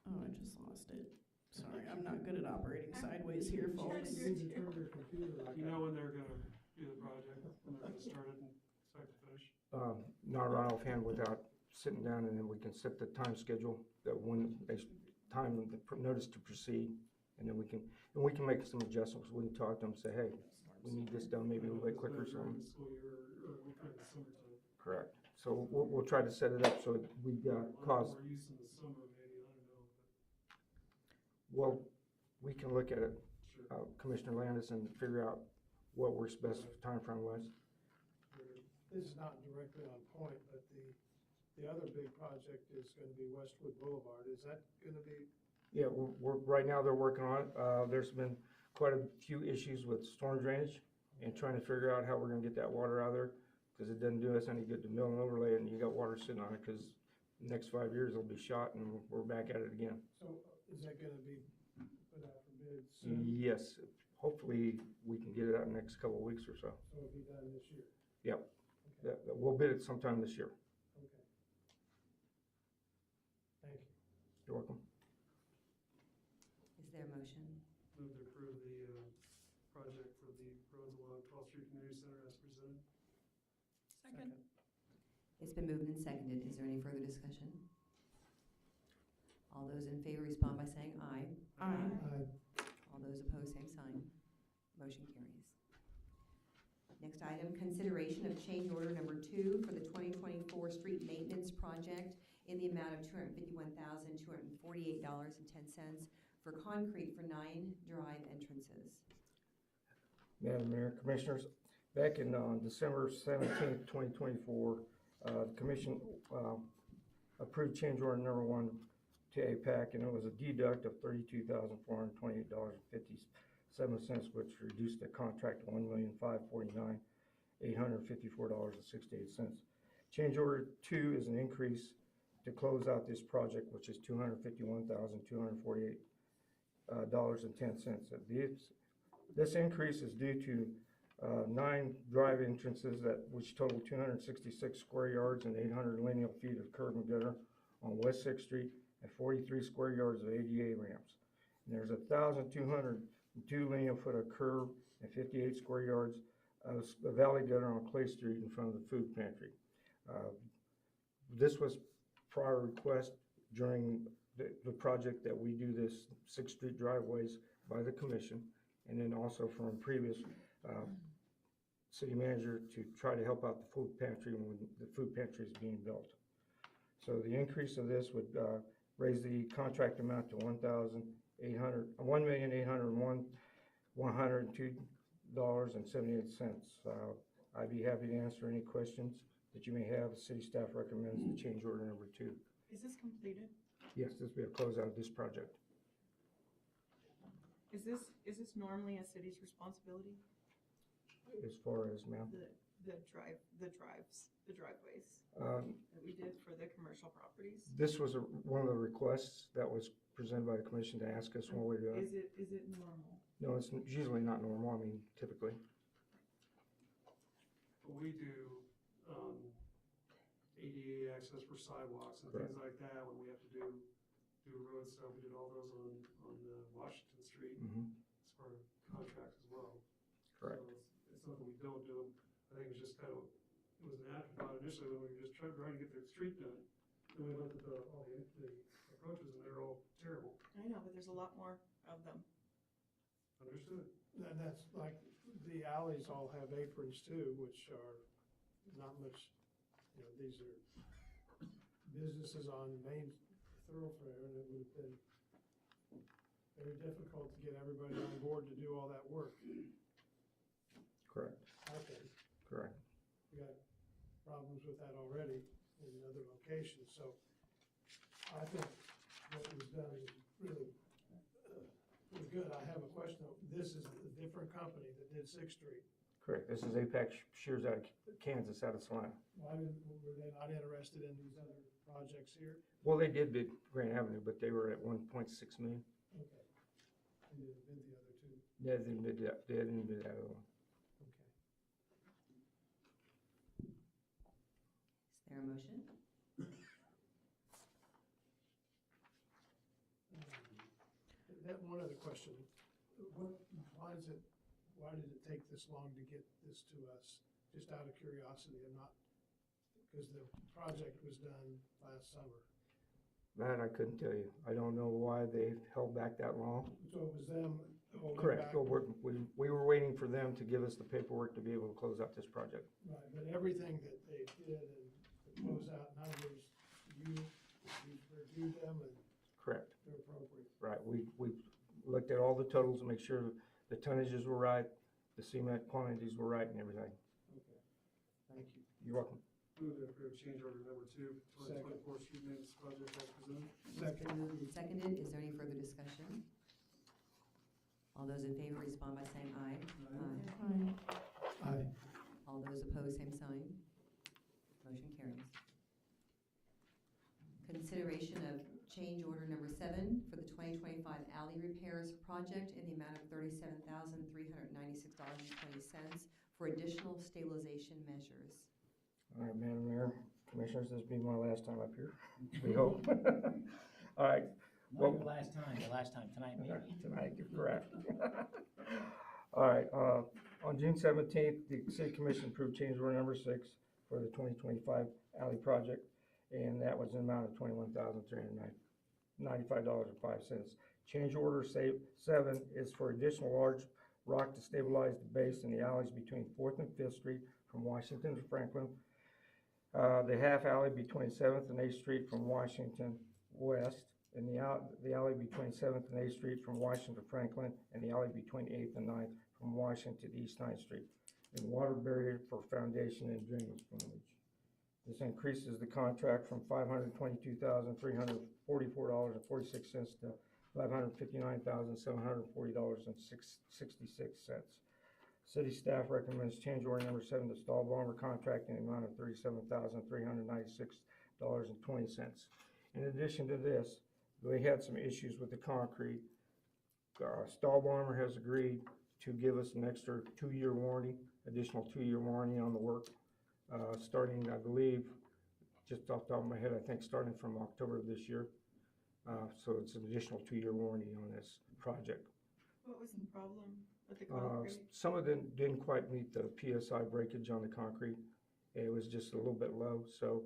oh, I just lost it. Sorry, I'm not good at operating sideways here, folks. You know when they're gonna do the project, when they're gonna start it and start to finish? Not right offhand without sitting down, and then we can set the time schedule, that when they time the notice to proceed, and then we can make some adjustments. We can talk to them and say, hey, we need this done maybe a little bit quicker, so. During the school year, or during the summertime. Correct. So we'll try to set it up so we cause. More use in the summer, maybe, I don't know, but. Well, we can look at it, Sure. Commissioner Landis, and figure out what works best timeframe was. This is not directly on point, but the other big project is gonna be Westwood Boulevard. Is that gonna be? Yeah, we're right now they're working on it. There's been quite a few issues with storm drainage and trying to figure out how we're gonna get that water out of there, because it doesn't do us any good to mill and overlay it and you got water sitting on it, because the next 5 years it'll be shot and we're back at it again. So is that gonna be put out for bid soon? Yes, hopefully we can get it out in the next couple of weeks or so. So it'll be done this year? Yep, Okay. we'll bid it sometime this year. Okay. Thank you. You're welcome. Is there a motion? Move to approve the project for the roads along 12th Street Community Center as presented. Second. It's been moved and seconded. Is there any further discussion? All those in favor respond by saying aye. Aye. All those opposed, same sign. Motion carries. Next item, consideration of change order number 2 for the 2024 street maintenance project in the amount of $251,248.10 for concrete for 9 drive entrances. Madam Mayor, Commissioners, Back in, December 17th, 2024, the commission, approved change order number 1 to APAC, and it was a deduct of $32,428.57, which reduced the contract to $1,549,854.68. Change order 2 is an increase to close out this project, which is $251,248.10. This increase is due to 9 drive entrances which total 266 square yards and 800 lineal feet of curb and gutter on West Sixth Street and 43 square yards of ADA ramps. And there's 1,202 lineal foot of curb and 58 square yards of valley gutter on Clay Street in front of the food pantry. This was prior request during the project that we do this Sixth Street driveways by the commission, and then also from previous city manager to try to help out the food pantry when the food pantry is being built. So the increase of this would raise the contract amount to $1,801,102.78. I'd be happy to answer any questions that you may have. The city staff recommends the change order number 2. Is this completed? Yes, this will be a closeout of this project. Is this normally a city's responsibility? As far as, ma'am? The driveways Um, that we did for the commercial properties? This was one of the requests that was presented by the commission to ask us what we do. Is it normal? No, it's usually not normal, I mean, typically. We do, ADA access for sidewalks and Correct. things like that, when we have to do road stuff, we did all those on Washington Street Mhm. as part of contracts as well. Correct. So it's something we don't do. I think it's just kind of, it was an afterthought initially when we were just trying to get the street done. Then we looked at all the approaches and they're all terrible. I know, but there's a lot more of them. Understood. And that's like, the alleys all have aprons too, which are not much, these are businesses on Main Thoroughfare, and it would have been very difficult to get everybody on board to do all that work, Correct, I think. correct. We got problems with that already in other locations, so I think what was done is really, pretty good. I have a question, though. This is a different company that did Sixth Street. Correct. This is Apex Shears out of Kansas, out of Salina. Why were they not interested in these other projects here? Well, they did bid Grand Avenue, but they were at 1.6 million. Okay. They didn't bid the other two. They didn't bid that, they didn't bid that other one. Okay. Is there a motion? That one other question, why did it take this long to get this to us? Just out of curiosity and not, because the project was done last summer. That I couldn't tell you. I don't know why they held back that long. So it was them holding Correct. back? Well, we were waiting for them to give us the paperwork to be able to close out this project. Right, but everything that they did and the closeout numbers, you reviewed them and Correct. they're appropriate. Right. We looked at all the totals to make sure the tonnages were right, the cement quantities were right and everything. Okay, thank you. You're welcome. Move to approve change order number 2, for Second. 2024 street maintenance project as presented. Second. Moved and seconded. Is there any further discussion? All those in favor respond by saying aye. Aye. Aye. All those opposed, same sign. Motion carries. Consideration of change order number 7 for the 2025 alley repairs project in the amount of $37,396.20 for additional stabilization measures. All right, Madam Mayor, Commissioners, this will be my last time up here, we hope. All right, Not the last time, tonight maybe. tonight, you're correct. All right, on June 17th, the City Commission approved change order number 6 for the 2025 alley project, and that was an amount of $21,395.05. Change order 7 is for additional large rock to stabilize the base in the alleys between 4th and 5th Street from Washington to Franklin. The half alley between 7th and 8th Street from Washington West, and the alley between 7th and 8th Street from Washington to Franklin, and the alley between 8th and 9th from Washington to East 9th Street. and water barrier for foundation and drainage plumbage. This increases the contract from $522,344.46 to $559,740.66. City staff recommends change order number 7 to Stahlbaumer contract in the amount of $37,396.20. In addition to this, they had some issues with the concrete. Stahlbaumer has agreed to give us an extra 2-year warranty, additional 2-year warranty on the work, starting, I believe, just off the top of my head, I think starting from October of this year. So it's an additional 2-year warranty on this project. What was the problem with the concrete? Some of them didn't quite meet the PSI breakage on the concrete. It was just a little bit low, so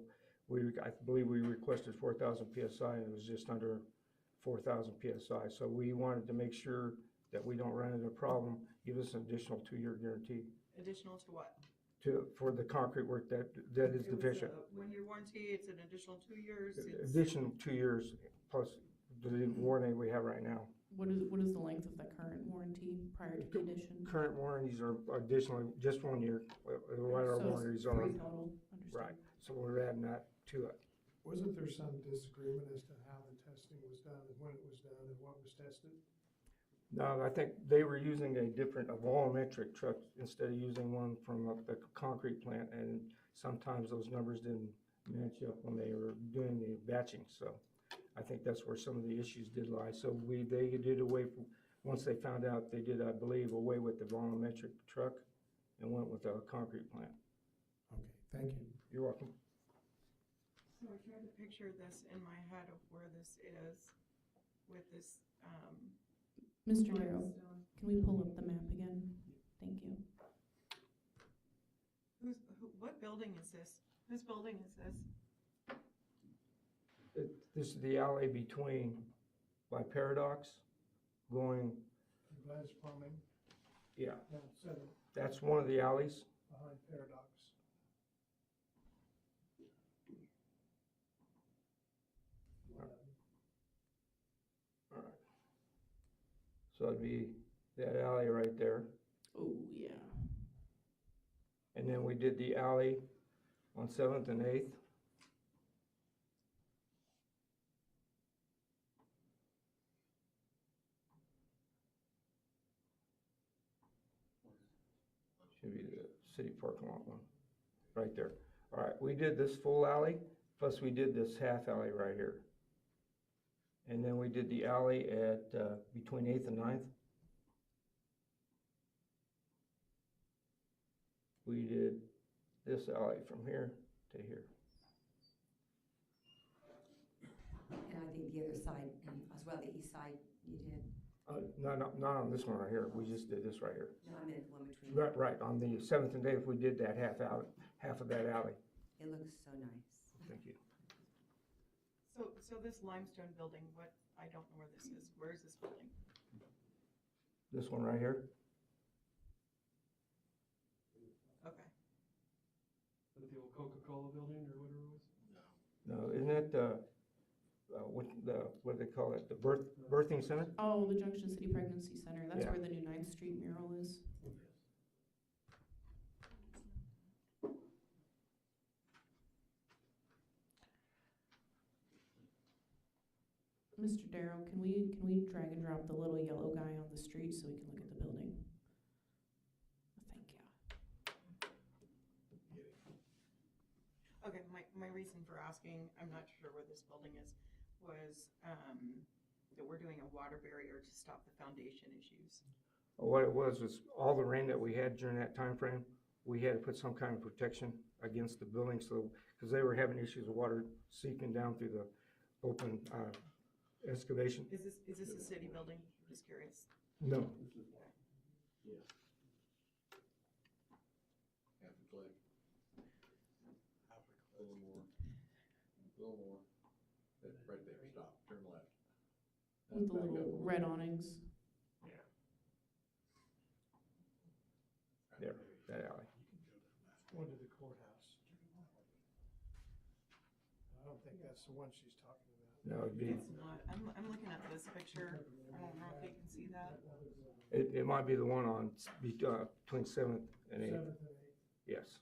I believe we requested 4,000 PSI and it was just under 4,000 PSI. So we wanted to make sure that we don't run into a problem, give us an additional 2-year guarantee Additional to what? for the concrete work that is It was deficient. a 1-year warranty, it's an additional 2 years. it's- Additional 2 years plus the warranty we have right now. What is the length of the current warranty prior to the addition? Current warranties are additionally just 1 year, what our So warranties it's are. 3 total, understood. Right, so we're adding that to it. Wasn't there some disagreement as to how the testing was done and when it was done and what was tested? No, I think they were using a volumetric truck instead of using one from the concrete plant, and sometimes those numbers didn't match up when they were doing the batching, so I think that's where some of the issues did lie. So they did away, once they found out, they did, I believe, away with the volumetric truck and went with a concrete plant. Okay, thank you. You're welcome. So I tried to picture this in my head of where this is with this, Mr. Darrow, limestone. can we pull up the map again? Thank you. What building is this? Whose building is this? This is the alley between, by Paradox, going, Gladys Plumbing, yeah, down 7 that's one of the alleys. behind Paradox. All right. So it'd be that alley right there. Oh, yeah. And then we did the alley on 7th and 8th. Should be the city parking lot one, right there. All right, we did this full alley, plus we did this half alley right here. And then we did the alley at, between 8th and 9th. We did this alley from here to here. And I think the other side, and as well, the east side, you did. Not on this one right here, we just did this right here. No, I meant the one between. Right, on the 7th and 8th, we did that half of that alley. It looks so nice. Thank you. So this limestone building, I don't know where this is. Where is this building? This one right here? Okay. Is that the old Coca-Cola building or whatever it was? No, isn't it what do they call it, the birthing center? Oh, the Junction City Pregnancy Center, that's Yeah. where the new 9th Street mural is. Mr. Darrow, can we drag and drop the little yellow guy on the street so we can look at the building? Thank you. Okay, my reason for asking, I'm not sure where this building is, was that we're doing a water barrier to stop the foundation issues. What it was all the rain that we had during that time frame, we had to put some kind of protection against the building, so, because they were having issues with water seeping down through the open excavation. Is this a city building? Just curious. No, Yeah. Half a click. A little more. A little more. Right there, stop, turn left. With the Back up a little red awnings. there, that alley. One to the courthouse. I don't think that's the one she's talking about. No, it'd be, It's not. I'm looking at this picture. I don't know if you can see that. It might be the one on, between 7th and 8th. 7th and 8th. Yes.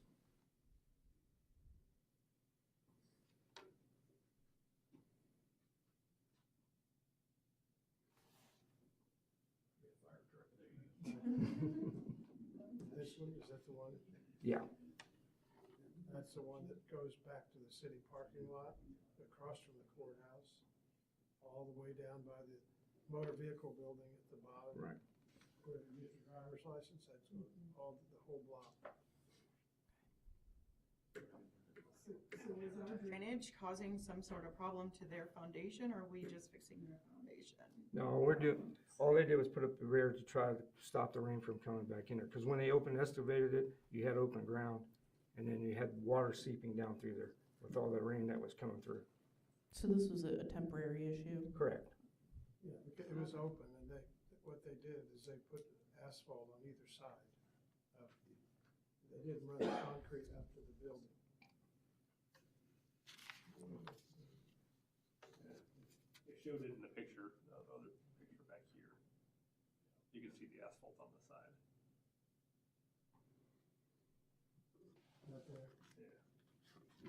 This one, is that the one? Yeah, That's the one that goes back to the city parking lot, across from the courthouse, all the way down by the motor vehicle building at the bottom. right. Where you get your driver's license, that's all, the whole block. So is our drainage causing some sort of problem to their foundation, or are we just fixing their foundation? No, all they did was put up the rear to try to stop the rain from coming back in there. Because when they excavated it, you had open ground, and then you had water seeping down through there with all the rain that was coming through. So this was a temporary issue? Correct. Yeah, it was open, and what they did is they put asphalt on either side. They didn't run the concrete up to the building. They showed it in the picture, the other picture back here. You can see the asphalt on the side. Up there. Yeah.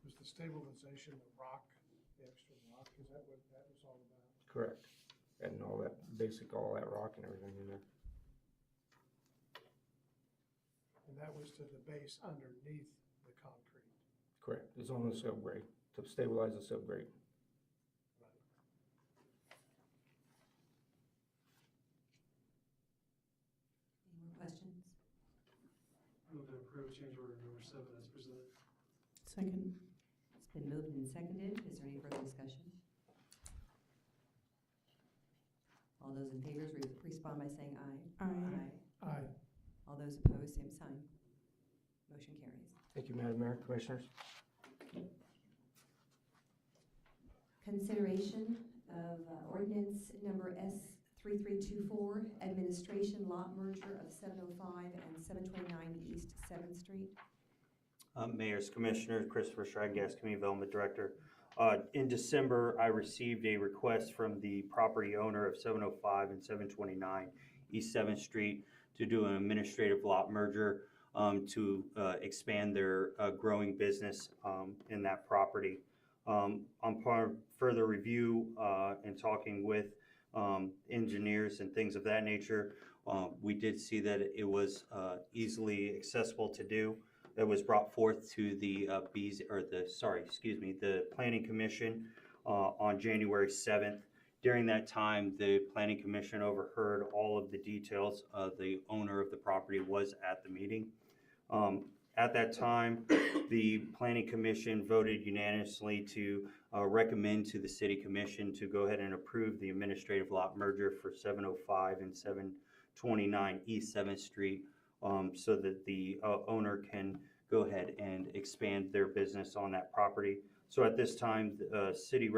Was the stabilization of rock, the extra rock, is that what that was all about? Correct. And all that rock and everything in there. And that was to the base underneath the concrete. Correct. It's on the subgrade, to stabilize the subgrade. Any more questions? Move to approve change order number 7 as presented. Second. It's been moved and seconded. Is there any further discussion? All those in favor respond by saying aye. Aye. Aye. All those opposed, same sign. Motion carries. Thank you, Madam Mayor, Commissioners. Consideration of ordinance number S3324, administration lot merger of 705 and 729 East 7th Street. Mayor's Commissioners, Christopher Stragast, Community Development Director. In December, I received a request from the property owner of 705 and 729 East 7th Street to do an administrative lot merger to expand their growing business in that property. On further review and talking with engineers and things of that nature, we did see that it was easily accessible to do. That was brought forth to the the Planning Commission on January 7th. During that time, the Planning Commission overheard all of the details. The owner of the property was at the meeting. At that time, the Planning Commission voted unanimously to recommend to the City Commission to go ahead and approve the administrative lot merger for 705 and 729 East 7th Street so that the owner can go ahead and expand their business on that property. So at this time, city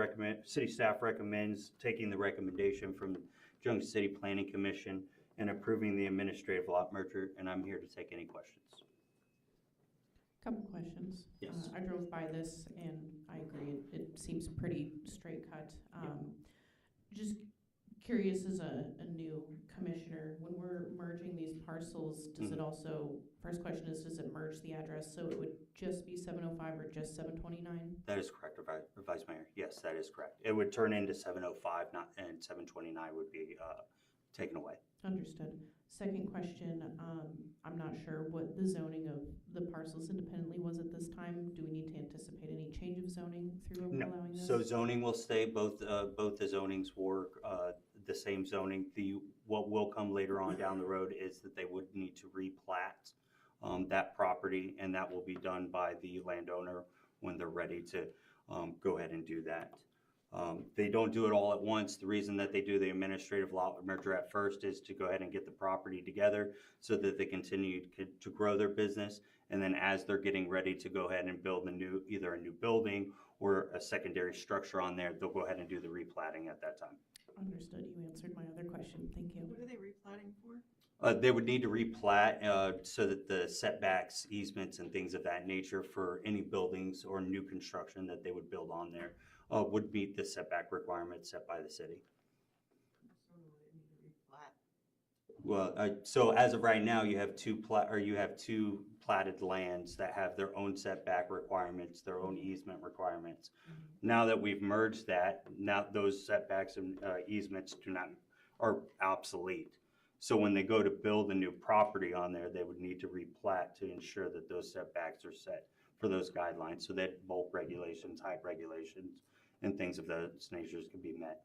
staff recommends taking the recommendation from the Junction City Planning Commission and approving the administrative lot merger, and I'm here to take any questions. Couple questions. Yes. I drove by this and I agree, it seems pretty straight cut. Just curious as a new commissioner, when we're merging these parcels, does it also, first question is, does it merge the address so it would just be 705 or just 729? That is correct, Vice Mayor. Yes, that is correct. It would turn into 705, and 729 would be taken away. Understood. Second question, I'm not sure what the zoning of the parcels independently was at this time. Do we need to anticipate any change of zoning through No. allowing this? So zoning will stay. Both the zonings were the same zoning. What will come later on down the road is that they would need to replat that property, and that will be done by the landowner when they're ready to go ahead and do that. They don't do it all at once. The reason that they do the administrative lot merger at first is to go ahead and get the property together so that they continue to grow their business. And then as they're getting ready to go ahead and build either a new building or a secondary structure on there, they'll go ahead and do the replatting at that time. Understood. You answered my other question. Thank you. What are they replatting for? They would need to replat so that the setbacks, easements, and things of that nature for any buildings or new construction that they would build on there would meet the setback requirements set by the city. So what do they need to replat? Well, so as of right now, you have two platted lands that have their own setback requirements, their own easement requirements. Now that we've merged that, now those setbacks and easements are obsolete. So when they go to build a new property on there, they would need to replat to ensure that those setbacks are set for those guidelines so that bulk regulations, height regulations, and things of those natures can be met.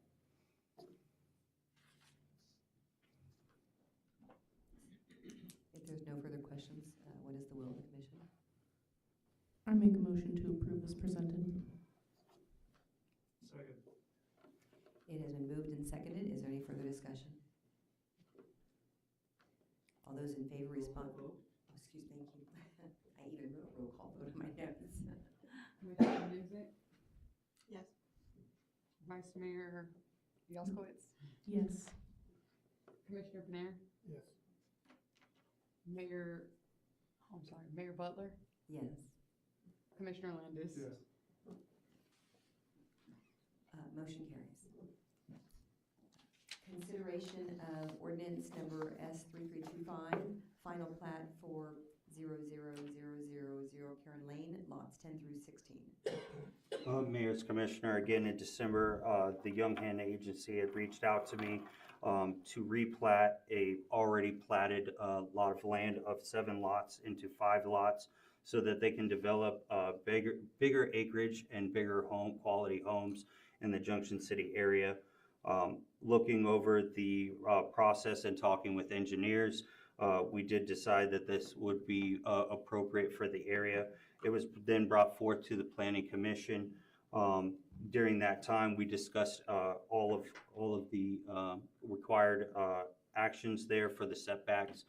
If there's no further questions, what is the will of the commission? I make a motion to approve as presented. Second. It has been moved and seconded. Is there any further discussion? All those in favor respond. Oh, excuse me. I even wrote roll call vote in my notes. Commissioner Newsick, Yes. Vice Mayor Yaskowitz, Yes. Commissioner Panera, Yes. Mayor, Mayor Butler, Yes. Commissioner Landis. Yes. Motion carries. Consideration of ordinance number S3325, final plat for 00000 Karen Lane, lots 10 through 16. Mayor's Commissioner, again in December, the Young Hen Agency had reached out to me to replat a already platted lot of land of 7 lots into 5 lots so that they can develop bigger acreage and bigger quality homes in the Junction City area. Looking over the process and talking with engineers, we did decide that this would be appropriate for the area. It was then brought forth to the Planning Commission. During that time, we discussed all of the required actions there for the setbacks.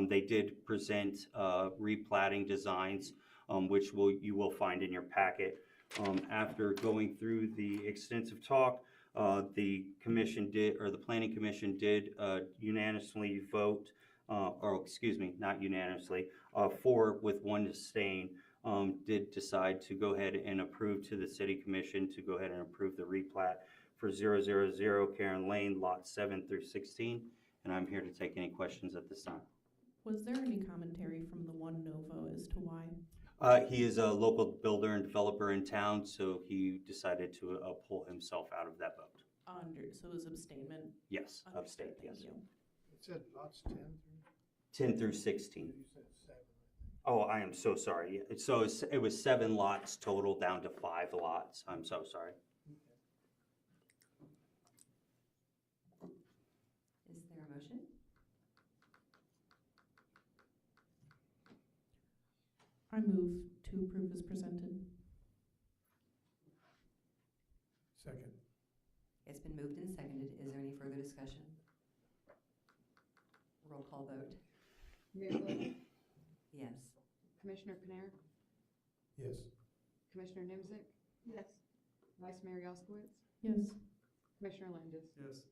They did present replatting designs, which you will find in your packet. After going through the extensive talk, the Planning Commission did unanimously vote, not unanimously, 4 with 1 abstain, did decide to go ahead and approve to the City Commission to go ahead and approve the replat for 000 Karen Lane, lots 7 through 16. And I'm here to take any questions at this time. Was there any commentary from the one no vote as to why? He is a local builder and developer in town, so he decided to pull himself out of that vote. So it was abstainment? Yes, Understood. abstain, yes. Thank you. It said lots 10 through, 10 through 16. you said 7. Oh, I am so sorry. So it was 7 lots total down to 5 lots. I'm so sorry. Is there a motion? I move to approve as presented. Second. It's been moved and seconded. Is there any further discussion? Roll call vote. Mayor Butler, Yes. Commissioner Panera, Yes. Commissioner Newsick, Yes. Vice Mayor Yaskowitz, Yes. Commissioner Landis. Yes.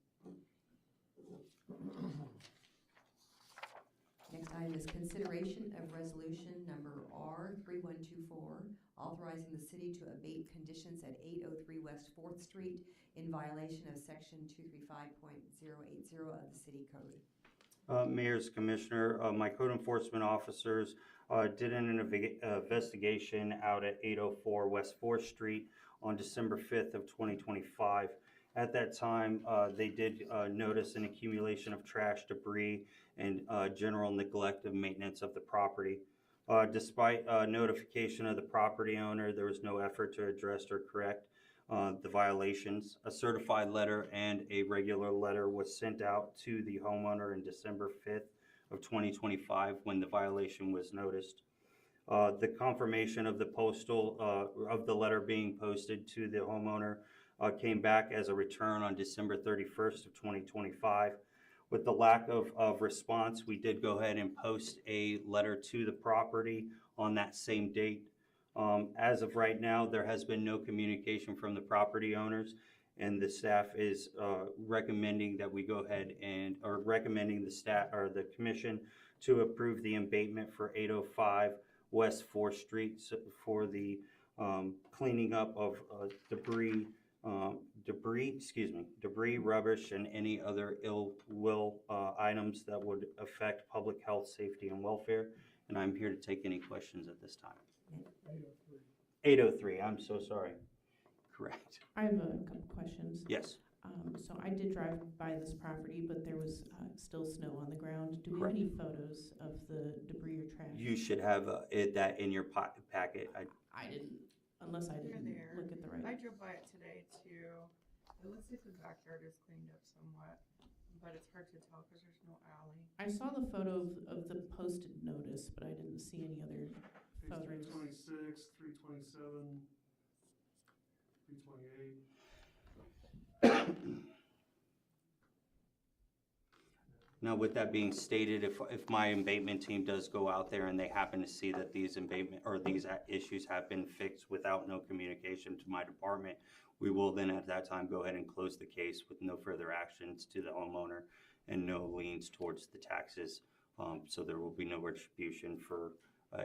Next item is consideration of resolution number R3124, authorizing the city to abate conditions at 803 West 4th Street in violation of section 235.080 of the city code. Mayor's Commissioner, my code enforcement officers did an investigation out at 804 West 4th Street on December 5th of 2025. At that time, they did notice an accumulation of trash, debris, and general neglect of maintenance of the property. Despite notification of the property owner, there was no effort to address or correct the violations. A certified letter and a regular letter was sent out to the homeowner in December 5th of 2025 when the violation was noticed. The confirmation of the postal of the letter being posted to the homeowner came back as a return on December 31st of 2025. With the lack of response, we did go ahead and post a letter to the property on that same date. As of right now, there has been no communication from the property owners, and the staff is recommending that we go ahead and, or recommending the staff or the commission to approve the abatement for 805 West 4th Street for the cleaning up of debris, rubbish, and any other ill will items that would affect public health, safety, and welfare. And I'm here to take any questions at this time. 803, I'm so sorry. Correct. I have a couple questions. Yes. So I did drive by this property, but there was still snow on the ground. Do we have any photos of the debris or trash? You should have that in your packet. I didn't, unless I didn't There. look at the right. I drove by it today too. It looks like the backyard is cleaned up somewhat, but it's hard to tell because there's no alley. I saw the photo of the posted notice, but I didn't see any other Page photos. 326, 327, 328. Now, with that being stated, if my abatement team does go out there and they happen to see that these abatement or these issues have been fixed without no communication to my department, we will then at that time go ahead and close the case with no further actions to the homeowner and no liens towards the taxes. So there will be no retribution for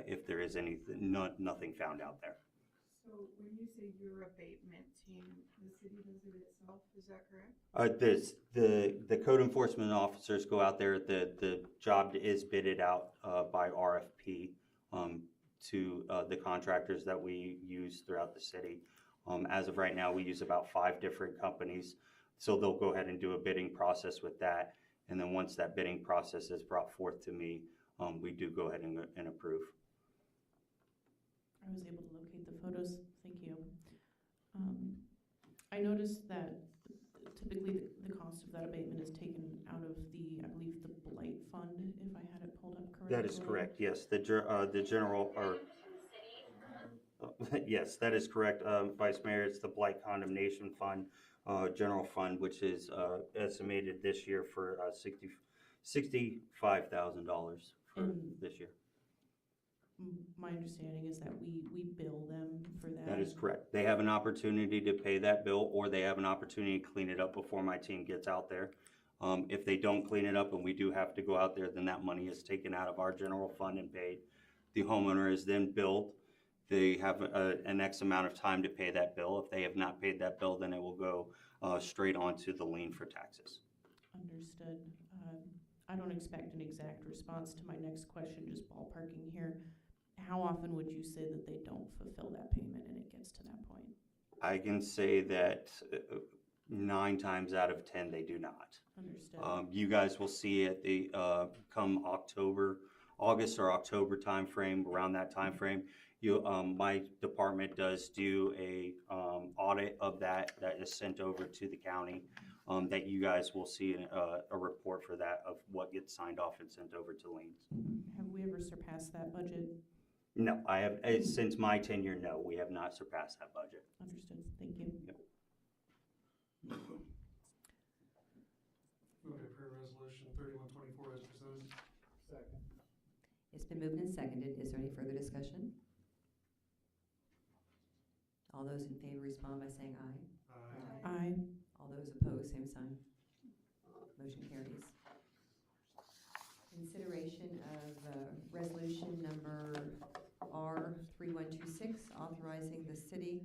if there is nothing found out there. So when you say your abatement team, the city does it itself, is that correct? The code enforcement officers go out there. The job is bidded out by RFP to the contractors that we use throughout the city. As of right now, we use about 5 different companies. So they'll go ahead and do a bidding process with that. And then once that bidding process is brought forth to me, we do go ahead and approve. I was able to locate the photos, thank you. I noticed that typically the cost of that abatement is taken out of the, I believe, the blight fund, if I had it pulled up correctly. That is correct, yes. The general, or, yes, that is correct, Vice Mayor. It's the Blight Condemnation Fund, General Fund, which is estimated this year for $65,000 for this year. My understanding is that we bill them for that. That is correct. They have an opportunity to pay that bill, or they have an opportunity to clean it up before my team gets out there. If they don't clean it up and we do have to go out there, then that money is taken out of our general fund and paid. The homeowner is then billed. They have an X amount of time to pay that bill. If they have not paid that bill, then it will go straight onto the lien for taxes. Understood. I don't expect an exact response to my next question, just ballparking here. How often would you say that they don't fulfill that payment and it gets to that point? I can say that 9 times out of 10, they do not. Understood. You guys will see it come August or October timeframe. Around that timeframe, my department does do a audit of that is sent over to the county. That you guys will see a report for that of what gets signed off and sent over to liens. Have we ever surpassed that budget? No, I have, since my tenure, no, we have not surpassed that budget. Understood. Thank you. Yep. Move to approve resolution 3124 as presented. Second. It's been moved and seconded. Is there any further discussion? All those in favor respond by saying aye. Aye. Aye. All those opposed, same sign. Motion carries. Consideration of resolution number R3126, authorizing the city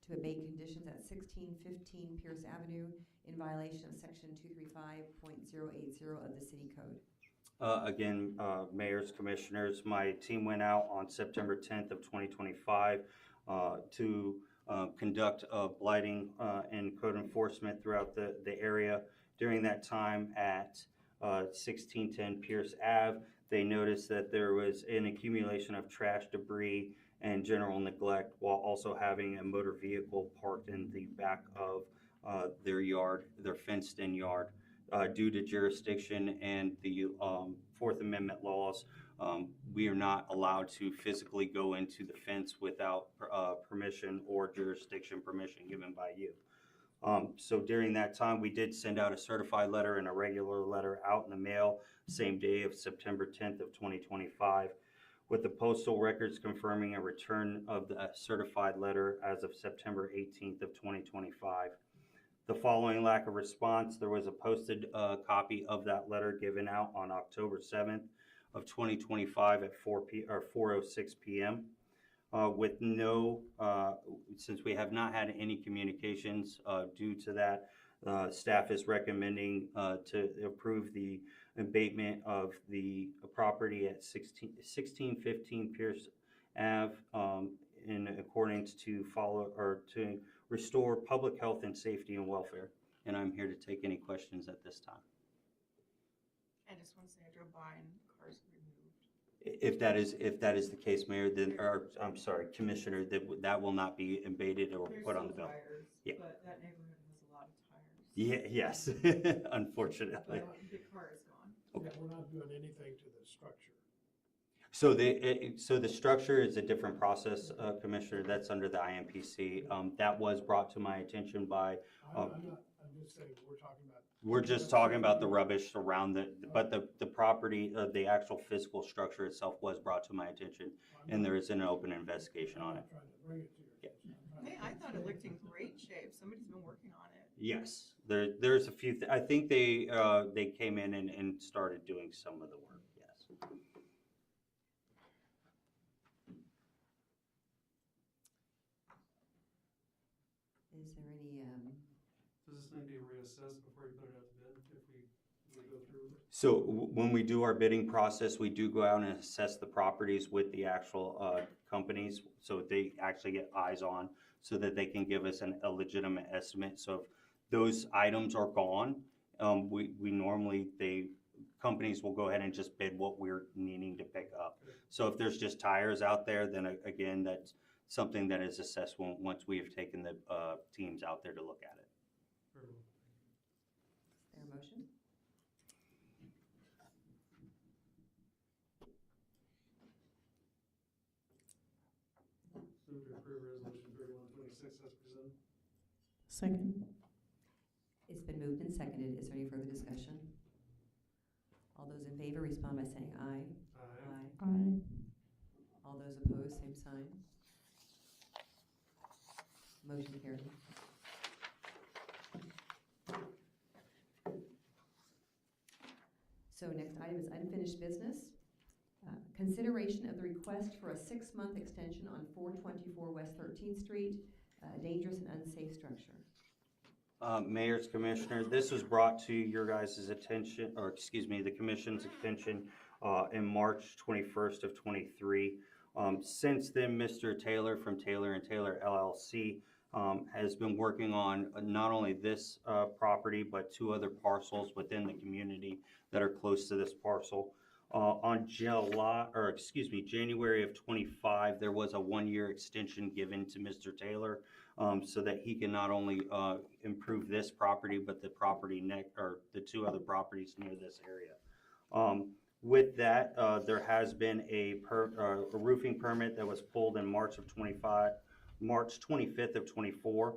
to abate conditions at 1615 Pierce Avenue in violation of section 235.080 of the city code. Again, mayors, commissioners, my team went out on September 10th of 2025 to conduct blighting and code enforcement throughout the area. During that time at 1610 Pierce Ave, they noticed that there was an accumulation of trash, debris, and general neglect, while also having a motor vehicle parked in the back of their yard, their fenced-in yard. Due to jurisdiction and the Fourth Amendment laws, we are not allowed to physically go into the fence without permission or jurisdiction permission given by you. So during that time, we did send out a certified letter and a regular letter out in the mail, same day of September 10th of 2025, with the postal records confirming a return of the certified letter as of September 18th of 2025. The following lack of response, there was a posted copy of that letter given out on October 7th of 2025 at 4:06 p.m. With no, since we have not had any communications due to that, staff is recommending to approve the abatement of the property at 1615 Pierce Ave in accordance to to restore public health and safety and welfare. And I'm here to take any questions at this time. I just want to say I drove by and cars removed. If that is the case, Mayor, then, or I'm sorry, Commissioner, that will not be abated or There's put on the still bill. tires, Yeah. but that neighborhood has a lot of tires. Yeah, yes, unfortunately. But the car is gone. Yeah, we're not doing anything to the structure. So the structure is a different process, Commissioner, that's under the IMPC. That was brought to my attention by, I'm just saying, we're talking about. we're just talking about the rubbish around but the property, the actual physical structure itself was brought to my attention, and there is an open investigation on it. I'm not trying to bring it to your attention. I'm trying Hey, to- I thought it looked in great shape. Somebody's been working on it. Yes, there's a few, I think they came in and started doing some of the work, yes. Is there any, Does this need to be reassessed before you put it out to bid, if we go through with it? So when we do our bidding process, we do go out and assess the properties with the actual companies, so they actually get eyes on, so that they can give us a legitimate estimate. So if those items are gone, we normally, companies will go ahead and just bid what we're needing to pick up. So if there's just tires out there, then again, that's something that is assessed once we have taken the teams out there to look at it. Very well. is there a motion? Move to approve resolution 3126 as presented. Second. It's been moved and seconded. Is there any further discussion? All those in favor respond by saying aye. Aye. Aye. All those opposed, same sign. Motion carried. So next item is unfinished business. Consideration of the request for a 6-month extension on 424 West 13th Street, dangerous and unsafe structure. Mayor's Commissioner, this was brought to your guys' attention, or excuse me, the Commission's attention in March 21st of 23. Since then, Mr. Taylor from Taylor & Taylor LLC has been working on not only this property, but 2 other parcels within the community that are close to this parcel. On January of 25, there was a 1-year extension given to Mr. Taylor so that he can not only improve this property, but the property the 2 other properties near this area. With that, there has been a roofing permit that was pulled in March 25th of 24.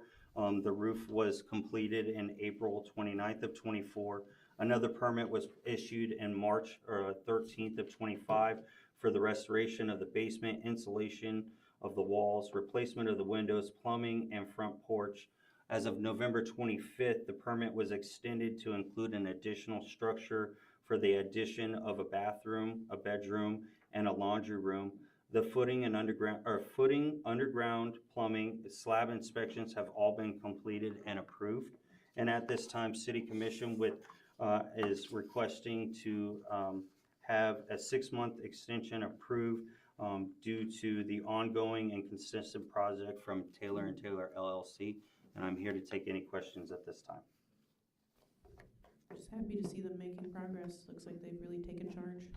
The roof was completed in April 29th of 24. Another permit was issued in March 13th of 25 for the restoration of the basement, insulation of the walls, replacement of the windows, plumbing, and front porch. As of November 25th, the permit was extended to include an additional structure for the addition of a bathroom, a bedroom, and a laundry room. The footing, underground plumbing, slab inspections have all been completed and approved. And at this time, City Commission is requesting to have a 6-month extension approved due to the ongoing and consistent project from Taylor & Taylor LLC. And I'm here to take any questions at this time. Just happy to see them making progress. Looks like they've really taken charge.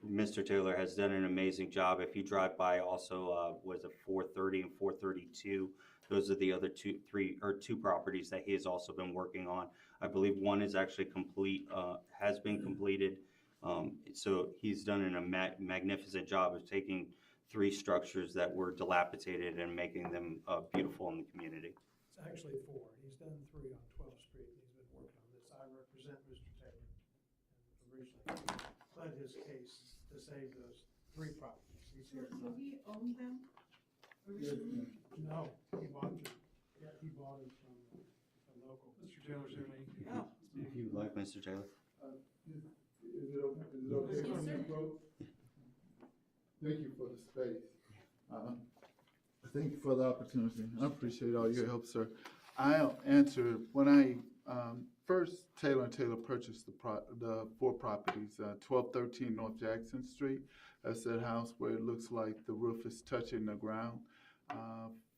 Mr. Taylor has done an amazing job. If you drive by also, was it 430 and 432? Those are the other two properties that he has also been working on. I believe one is actually has been completed. So he's done a magnificent job of taking 3 structures that were dilapidated and making them beautiful in the community. It's actually 4. He's done 3 on 12th Street, and he's been working on this. I represent Mr. Taylor, and originally led his case to save those 3 properties. He's here. So he owned them originally? No, he bought them. Yeah, he bought it from a local. Mr. Taylor's here, and he Oh. If you like, Mr. Taylor. Is it okay? Is it okay? Yes, sir. Thank you for the space. Thank you for the opportunity. I appreciate all your help, sir. I'll answer, when I, first, Taylor & Taylor purchased the 4 properties, 1213 North Jackson Street. That's that house where it looks like the roof is touching the ground.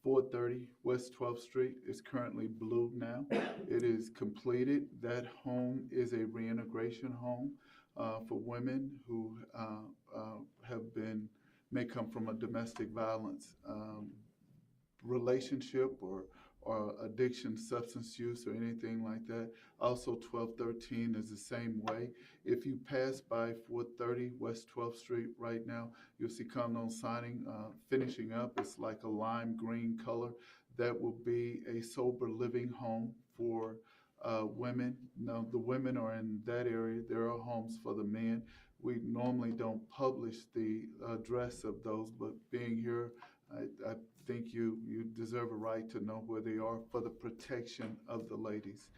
430 West 12th Street is currently blue now. It is completed. That home is a reintegration home for women who may come from a domestic violence relationship or addiction, substance use, or anything like that. Also, 1213 is the same way. If you pass by 430 West 12th Street right now, you'll see Condon Signing finishing up. It's like a lime green color. That will be a sober living home for women. Now, the women are in that area. There are homes for the men. We normally don't publish the address of those, but being here, I think you deserve a right to know where they are for the protection of the ladies,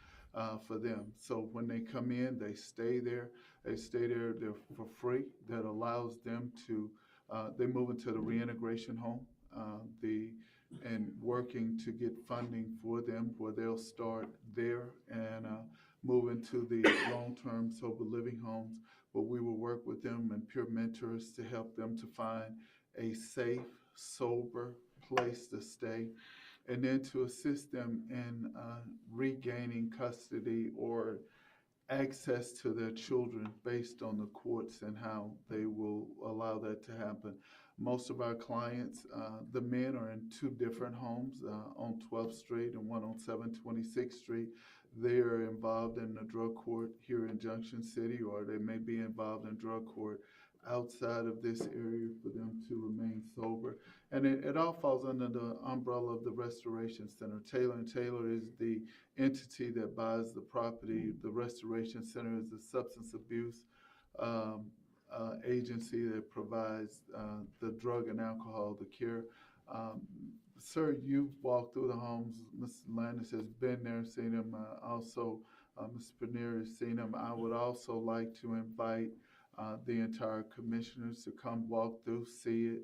for them. So when they come in, they stay there. They stay there for free. That allows them to, they move into the reintegration home, and working to get funding for them where they'll start there and move into the long-term sober living homes, where we will work with them and peer mentors to help them to find a safe, sober place to stay, and then to assist them in regaining custody or access to their children based on the courts and how they will allow that to happen. Most of our clients, the men, are in 2 different homes, on 12th Street and one on 726th Street. They are involved in the drug court here in Junction City, or they may be involved in drug court outside of this area for them to remain sober. And it all falls under the umbrella of the Restoration Center. Taylor & Taylor is the entity that buys the property. The Restoration Center is the substance abuse agency that provides the drug and alcohol, the care. Sir, you've walked through the homes. Mr. Landis has been there, seen them. Also, Mr. Pannier has seen them. I would also like to invite the entire commissioners to come walk through, see it,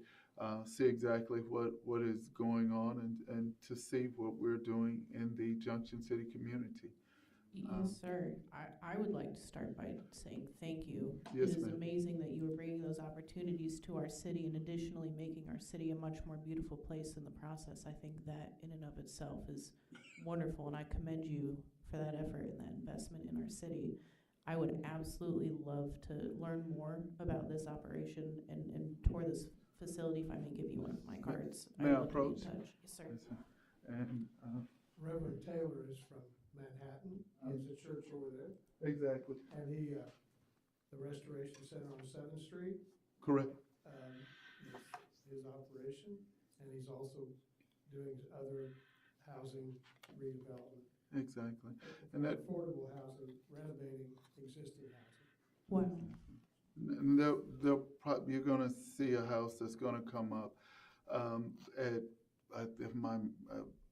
see exactly what is going on, and to see what we're doing in the Junction City community. Yes, sir. I would like to start by saying thank you. Yes, It is ma'am. amazing that you are bringing those opportunities to our city and additionally making our city a much more beautiful place in the process. I think that in and of itself is wonderful, and I commend you for that effort and that investment in our city. I would absolutely love to learn more about this operation and tour this facility. If I may give you one of my cards. May I would be in approach? touch. Yes, sir. Yes, sir. And Reverend Taylor is from Manhattan. He has a church over there. exactly, And he, the Restoration Center on 7th Street, correct. is his operation. And he's also doing other housing redevelopment. Exactly. And that, Affordable housing, renovating existing housing. Wow. and you're gonna see a house that's gonna come up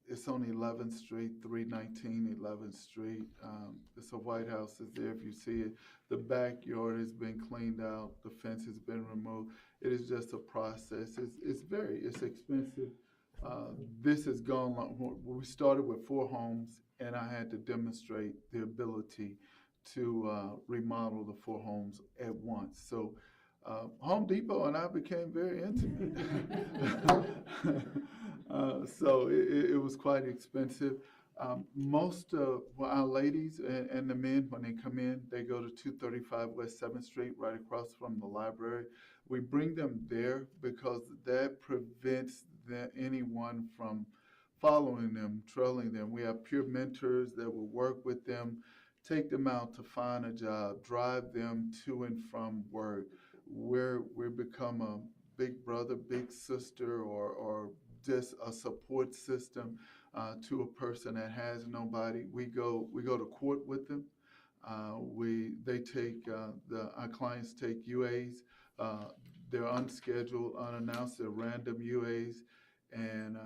it's on 11th Street, 319 11th Street. It's a White House is there if you see it. The backyard has been cleaned out. The fence has been removed. It is just a process. It's expensive. This has gone long. We started with 4 homes, and I had to demonstrate the ability to remodel the 4 homes at once. So Home Depot and I became very intimate. So it was quite expensive. Most of our ladies and the men, when they come in, they go to 235 West 7th Street, right across from the library. We bring them there because that prevents anyone from following them, trailing them. We have peer mentors that will work with them, take them out to find a job, drive them to and from work. We become a big brother, big sister, or just a support system to a person that has nobody. We go to court with them. Our clients take UAs. They're unscheduled, unannounced, they're random UAs. And,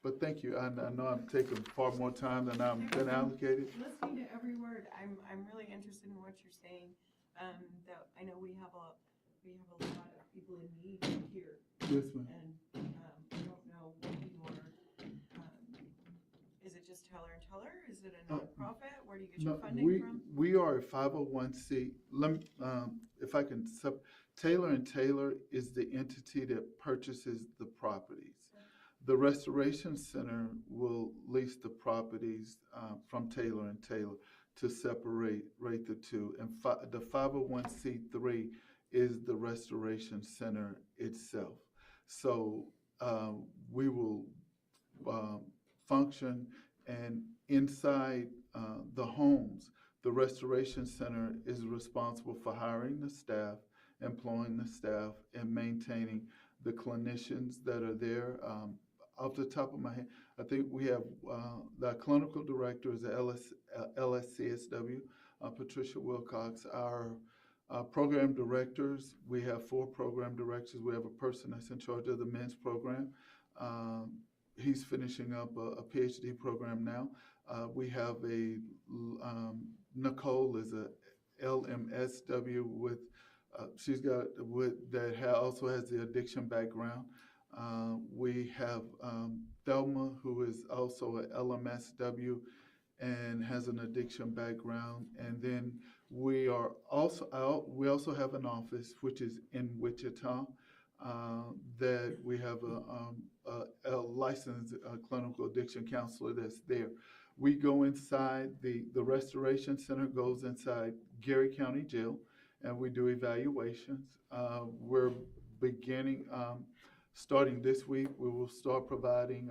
but thank you. I know I'm taking far more time than I've been allocated. Listening to every word, I'm really interested in what you're saying. That I know we have a lot of people in need here. Yes, ma'am. And I don't know what is it just Teller and Teller? Is it a nonprofit? Where do you get your funding from? We are a 501c. If I can, Taylor and Taylor is the entity that purchases the properties. The Restoration Center will lease the properties from Taylor and Taylor to separate the two. And the 501c3 is the Restoration Center itself. So we will function, and inside the homes, the Restoration Center is responsible for hiring the staff, employing the staff, and maintaining the clinicians that are there. Off the top of my head, I think we have the clinical director is LSCSW, Patricia Wilcox. Our program directors, we have 4 program directors. We have a person that's in charge of the men's program. He's finishing up a PhD program now. We have Nicole is a LMSW with, also has the addiction background. We have Thelma, who is also a LMSW and has an addiction background. And then we also have an office which is in Wichita that we have a licensed clinical addiction counselor that's there. We go inside, the Restoration Center goes inside Gary County Jail, and we do evaluations. We're beginning, starting this week, we will start providing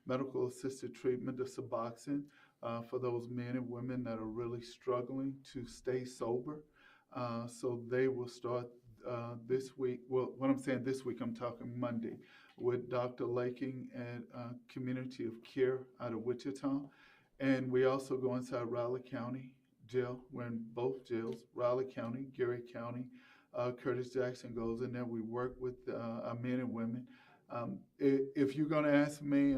medical assisted treatment of Suboxone for those men and women that are really struggling to stay sober. So they will start this week. Well, when I'm saying this week, I'm talking Monday, with Dr. Laking at Community of Care out of Wichita. And we also go inside Raleigh County Jail. We're in both jails, Raleigh County, Gary County. Curtis Jackson goes in there. We work with our men and women. If you're going to ask me,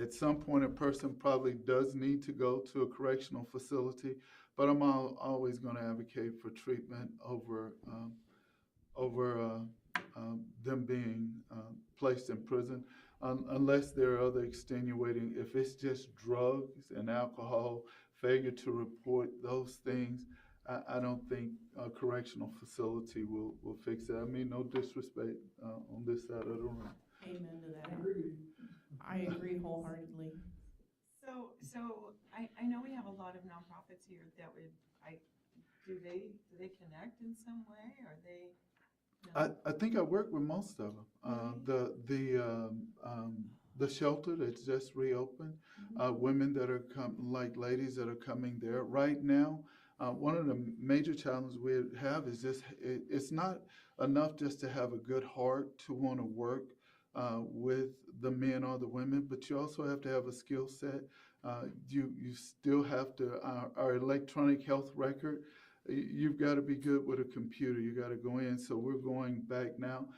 at some point a person probably does need to go to a correctional facility, but I'm always going to advocate for treatment over them being placed in prison, unless there are other extenuating. If it's just drugs and alcohol, failure to report those things, I don't think a correctional facility will fix that. I mean, no disrespect on this side of the room. Amen to that. I agree wholeheartedly. So I know we have a lot of nonprofits here that do they connect in some way? Are they? No? I think I work with most of them. The shelter that's just reopened, women that are like ladies that are coming there right now. One of the major challenges we have is just it's not enough just to have a good heart to want to work with the men or the women, but you also have to have a skill set. You still have to, our electronic health record, you've got to be good with a computer. You got to go in. So we're going back now.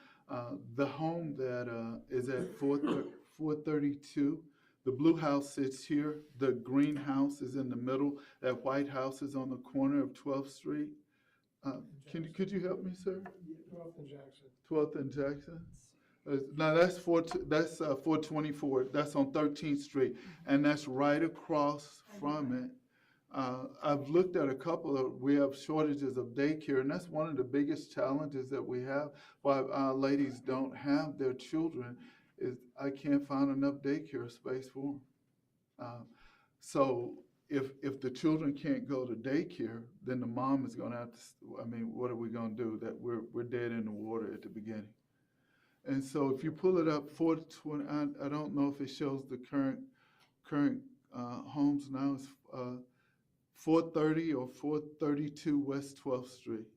The home that is at 432, the blue house sits here. The green house is in the middle. That white house is on the corner of 12th Street. Could you help me, sir? 12th and Jackson. 12th and Jackson. No, that's 424. That's on 13th Street, and that's right across from it. I've looked at a couple of. We have shortages of daycare, and that's one of the biggest challenges that we have. Why our ladies don't have their children is I can't find enough daycare space for them. So if the children can't go to daycare, then the mom is going to have to. I mean, what are we going to do? That we're dead in the water at the beginning. And so if you pull it up, 420, I don't know if it shows the current homes now. It's 430 or 432 West 12th Street.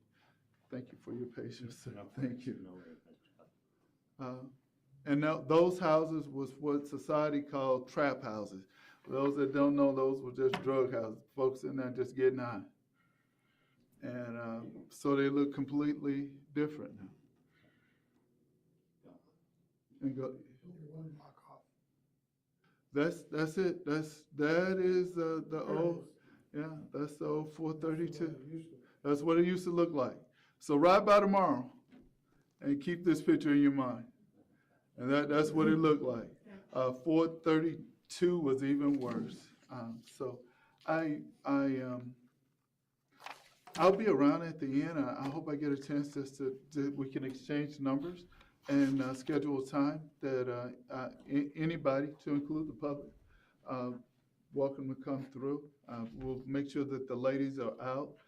Thank you for your patience, sir. Thank you. And now, those houses was what society called trap houses. For those that don't know, those were just drug houses, folks in there just getting high. And so they look completely different now. And go, Only one block off. that's it. That is the old, yeah, that's the old 432. That's what it used to look like. So ride by tomorrow and keep this picture in your mind. And that's what it looked like. 432 was even worse. So I'll be around at the end. I hope I get a chance just to we can exchange numbers and schedule a time that anybody, to include the public, welcome to come through. We'll make sure that the ladies are out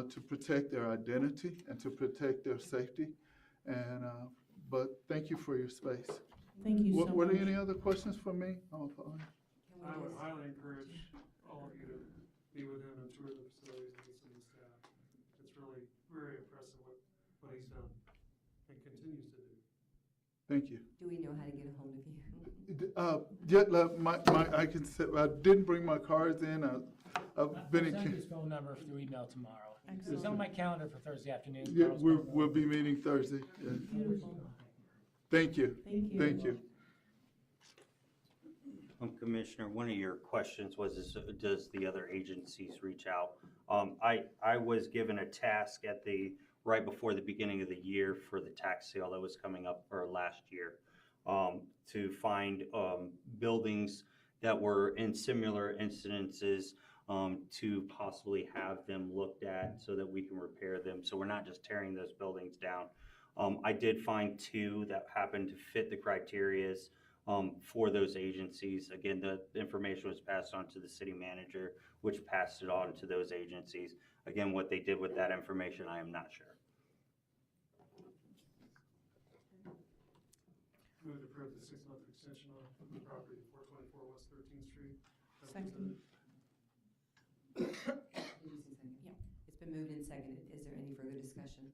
to protect their identity and to protect their safety. And but thank you for your space. Thank you so much. Were there any other questions for me? Oh, fine. I would highly encourage all of you to be with him and tour the facilities and meet some of the staff. It's really very impressive what he's done and continues to do. Thank you. Do we know how to get a hold of you? I can say, I didn't bring my cards in. I've been I'll in. send you his phone number through email tomorrow. Excellent. It's on my calendar for Thursday afternoon. Yeah, Carl's we'll be meeting Thursday. Yeah. Beautiful. Thank you. Thank you. Thank you. Commissioner, one of your questions was, does the other agencies reach out? I was given a task right before the beginning of the year for the tax sale that was coming up for last year, to find buildings that were in similar incidences, to possibly have them looked at so that we can repair them. So we're not just tearing those buildings down. I did find 2 that happened to fit the criterias for those agencies. Again, the information was passed on to the city manager, which passed it on to those agencies. Again, what they did with that information, I am not sure. Move to approve the 6-month extension on the property at 424 West 13th Street. as Second. presented. Yeah. It's been moved and seconded. Is there any further discussion?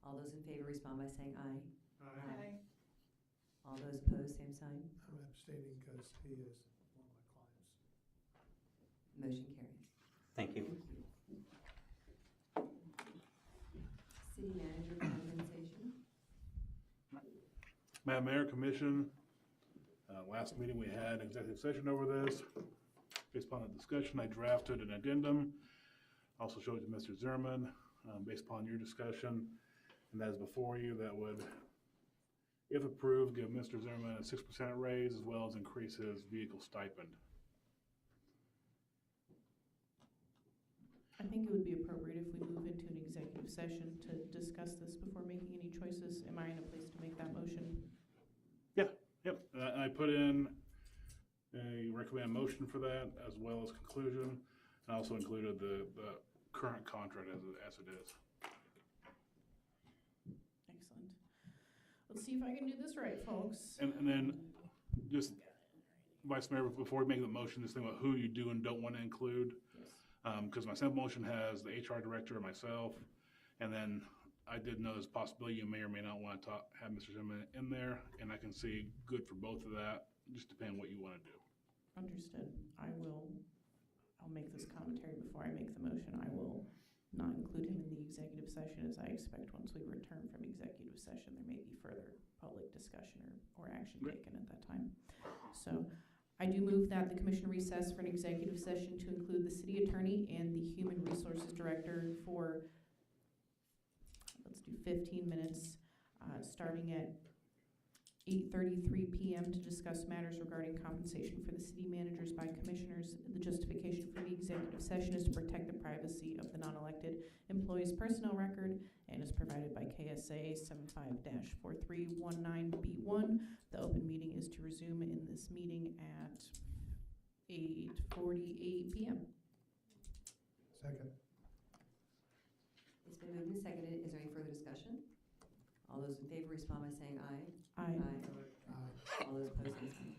All those in favor respond by saying aye. Aye. All those opposed, same sign. I'm abstaining because he is one of my clients. Motion carries. Thank you. City manager compensation. Madam Mayor, Commission, last meeting we had executive session over this. Based upon the discussion, I drafted an addendum. Also showed it to Mr. Zimmerman, based upon your discussion. And that is before you, that would, if approved, give Mr. Zimmerman a 6% raise as well as increase his vehicle stipend. I think it would be appropriate if we move into an executive session to discuss this before making any choices. Am I in a place to make that motion? Yep, I put in a recommended motion for that as well as conclusion. I also included the current contract as it is. Excellent. Let's see if I can do this right, folks. And then just, Vice Mayor, before we make the motion, just think about who you do and don't want to include. Yes. Because my sample motion has the HR director and myself, and then I did know there's a possibility you may or may not want to have Mr. Zimmerman in there, and I can see good for both of that, just depending what you want to do. Understood. I'll make this commentary before I make the motion. I will not include him in the executive session, as I expect once we return from executive session, there may be further public discussion or action taken at that time. So I do move that the commission recess for an executive session to include the city attorney and the human resources director for, let's do 15 minutes, starting at 8:33 p.m. to discuss matters regarding compensation for the city managers by commissioners. The justification for the executive session is to protect the privacy of the non-elected employee's personnel record and is provided by KSA 75-4319B1. The open meeting is to resume in this meeting at 8:48 p.m. Second. It's been moved and seconded. Is there any further discussion? All those in favor respond by saying aye. Aye. All those opposed, same sign.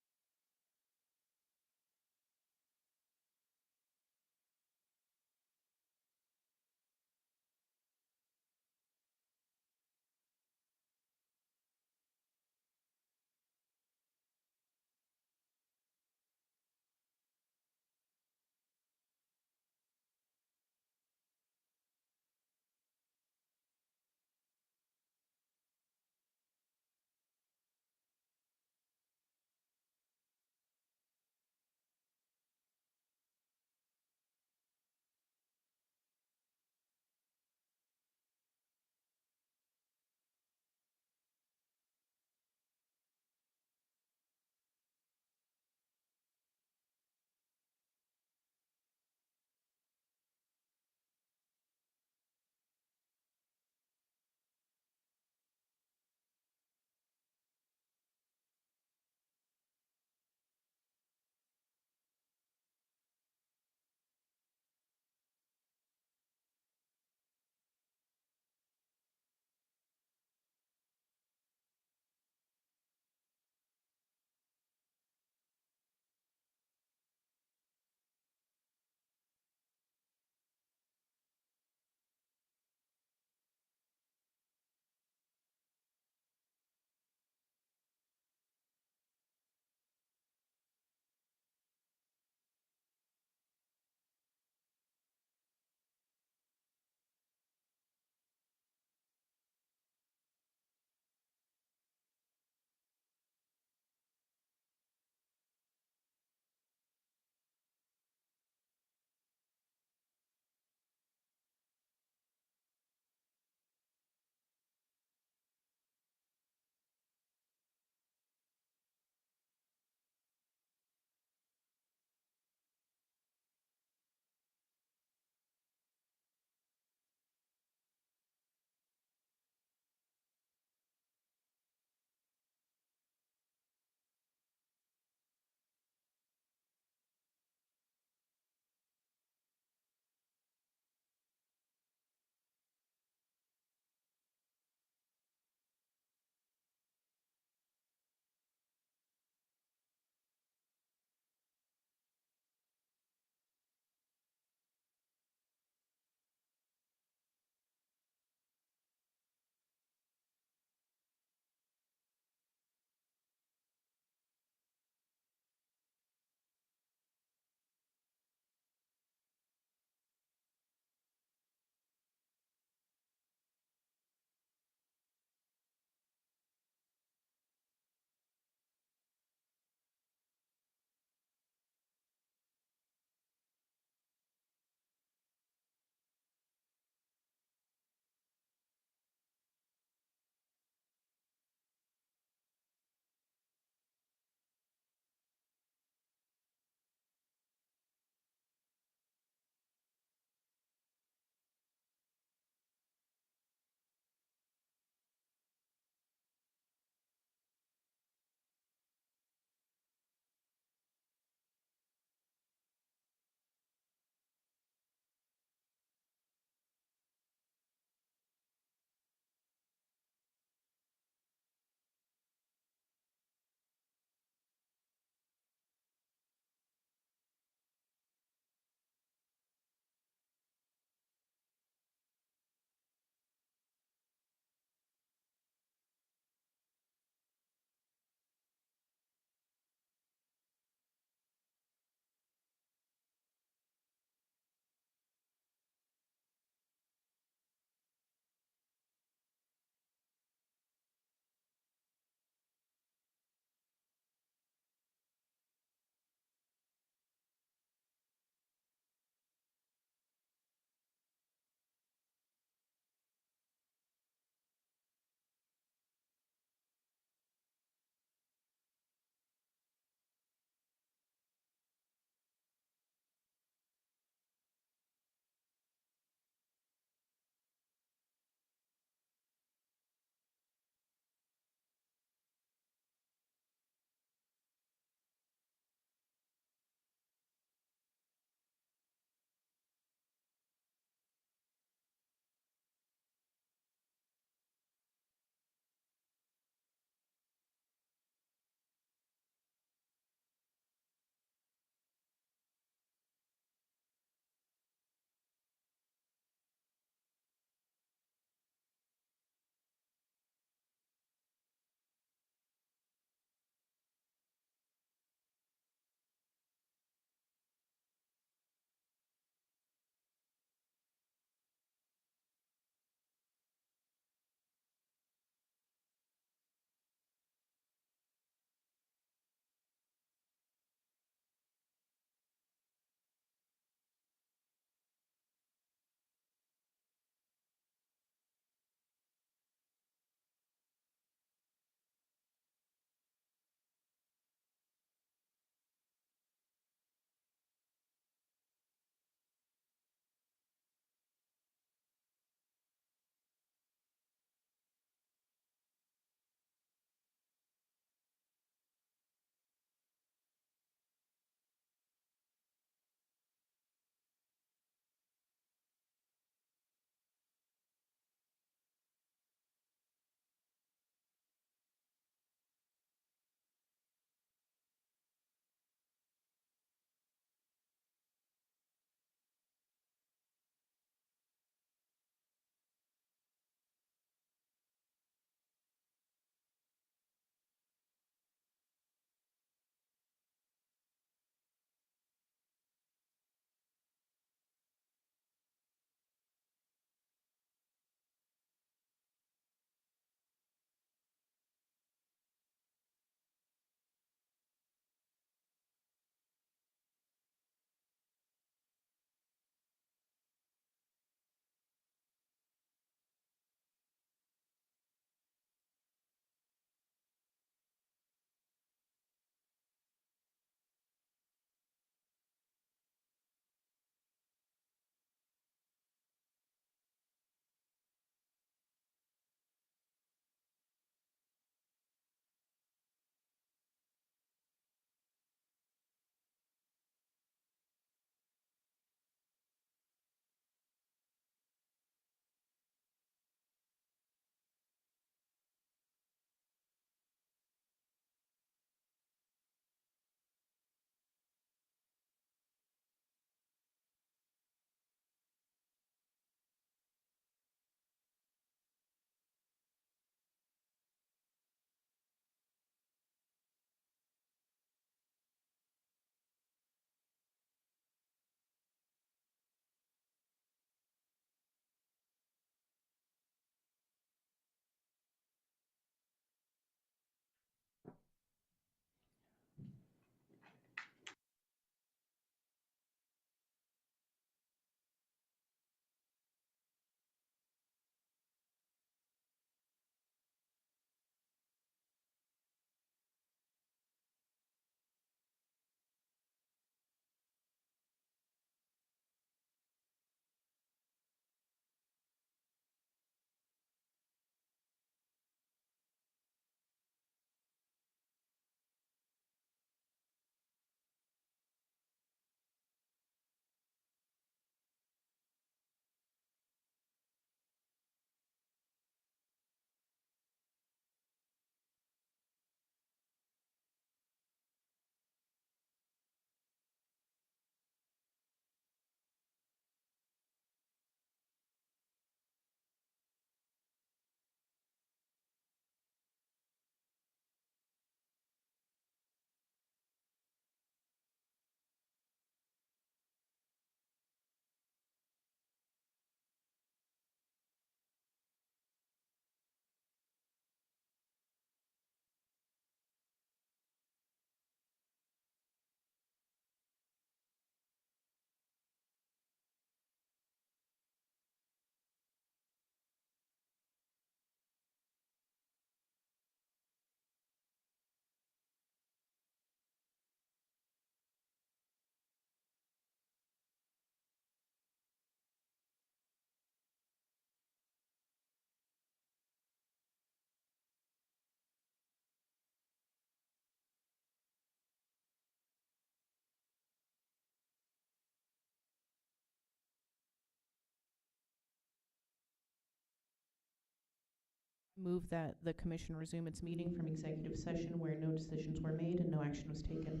Move that the commission resume its meeting from executive session where no decisions were made and no action was taken.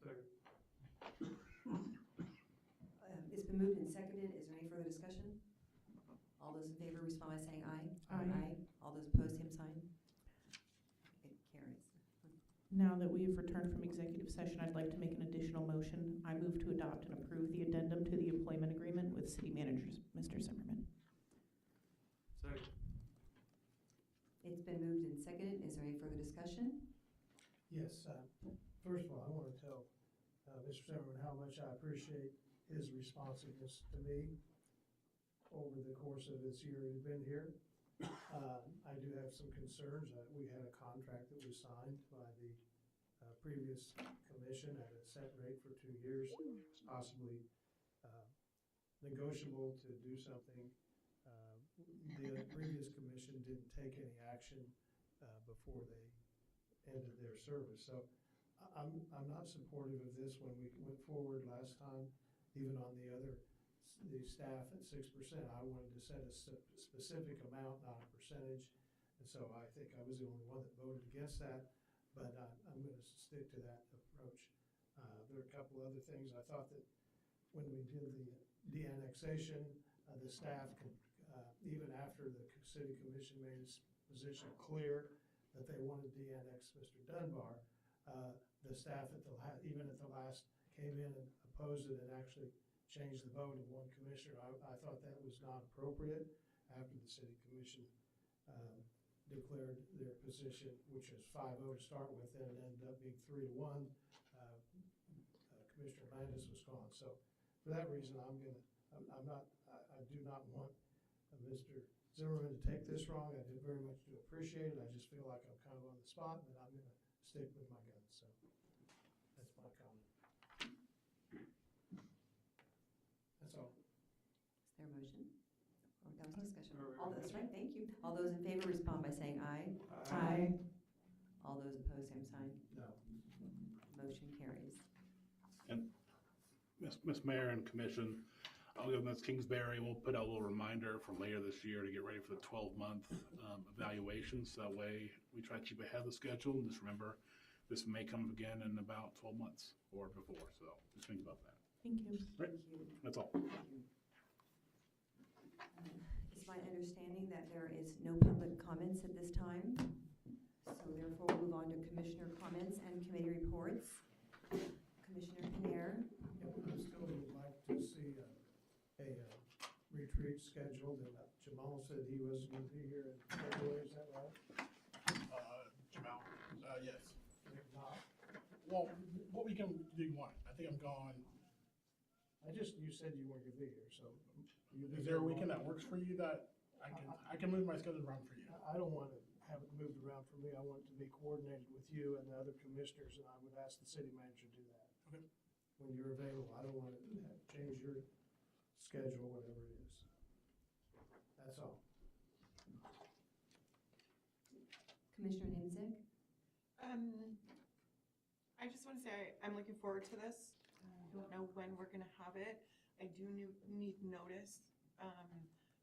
Second. It's been moved and seconded. Is there any further discussion? All those in favor respond by saying aye. Aye. All those opposed, same sign. It carries. Now that we have returned from executive session, I'd like to make an additional motion. I move to adopt and approve the addendum to the employment agreement with city manager Mr. Zimmerman. Second. It's been moved and seconded. Is there any further discussion? Yes, first of all, I want to tell Mr. Zimmerman how much I appreciate his responsiveness to me over the course of this year he's been here. I do have some concerns. We had a contract that was signed by the previous commission at a set rate for 2 years. It's possibly negotiable to do something. The previous commission didn't take any action before they ended their service. So I'm not supportive of this when we went forward last time, even on the staff at 6%. I wanted to set a specific amount, not a percentage. And so I think I was the only one that voted against that, but I'm going to stick to that approach. There are a couple other things. I thought that when we did the de-annexation, the staff could, even after the city commission made its position clear that they wanted to de-annex Mr. Dunbar, the staff even at the last came in and opposed it and actually changed the vote of one commissioner. I thought that was not appropriate after the city commission declared their position, which was 5-0 to start with, and it ended up being 3-1. Commissioner Landis was gone. So for that reason, I do not want Mr. Zimmerman to take this wrong. I do very much appreciate it. I just feel like I'm kind of on the spot, but I'm going to stick with my guns. So that's my comment. That's all. Is there a motion? Or that was discussion. All that's right, thank you. All those in favor respond by saying aye. Aye. All those opposed, same sign. No. Motion carries. And Ms. Mayor and Commission, I'll give Ms. Kingsbury, we'll put out a little reminder for later this year to get ready for the 12-month evaluations. That way we try to keep ahead of the schedule. And just remember, this may come up again in about 12 months or before. So just think about that. Thank you. Right. That's all. It's my understanding that there is no public comments at this time. So therefore, we'll move on to commissioner comments and committee reports. Commissioner Panera. I still would like to see a retreat scheduled, and Jamal said he wasn't going to be here in February, is that right? Jamal, yes. If not, Well, what we can do you want? I think I'm gone. you said you weren't going to be here, so. Is there a weekend that works for you that I can move my schedule around for you? I don't want to have it moved around for me. I want it to be coordinated with you and the other commissioners, and I would ask the city manager to do that. Okay. When you're available, I don't want to change your schedule, whatever it is. That's all. Commissioner Namzek. I just want to say I'm looking forward to this. I don't know when we're going to have it. I do need notice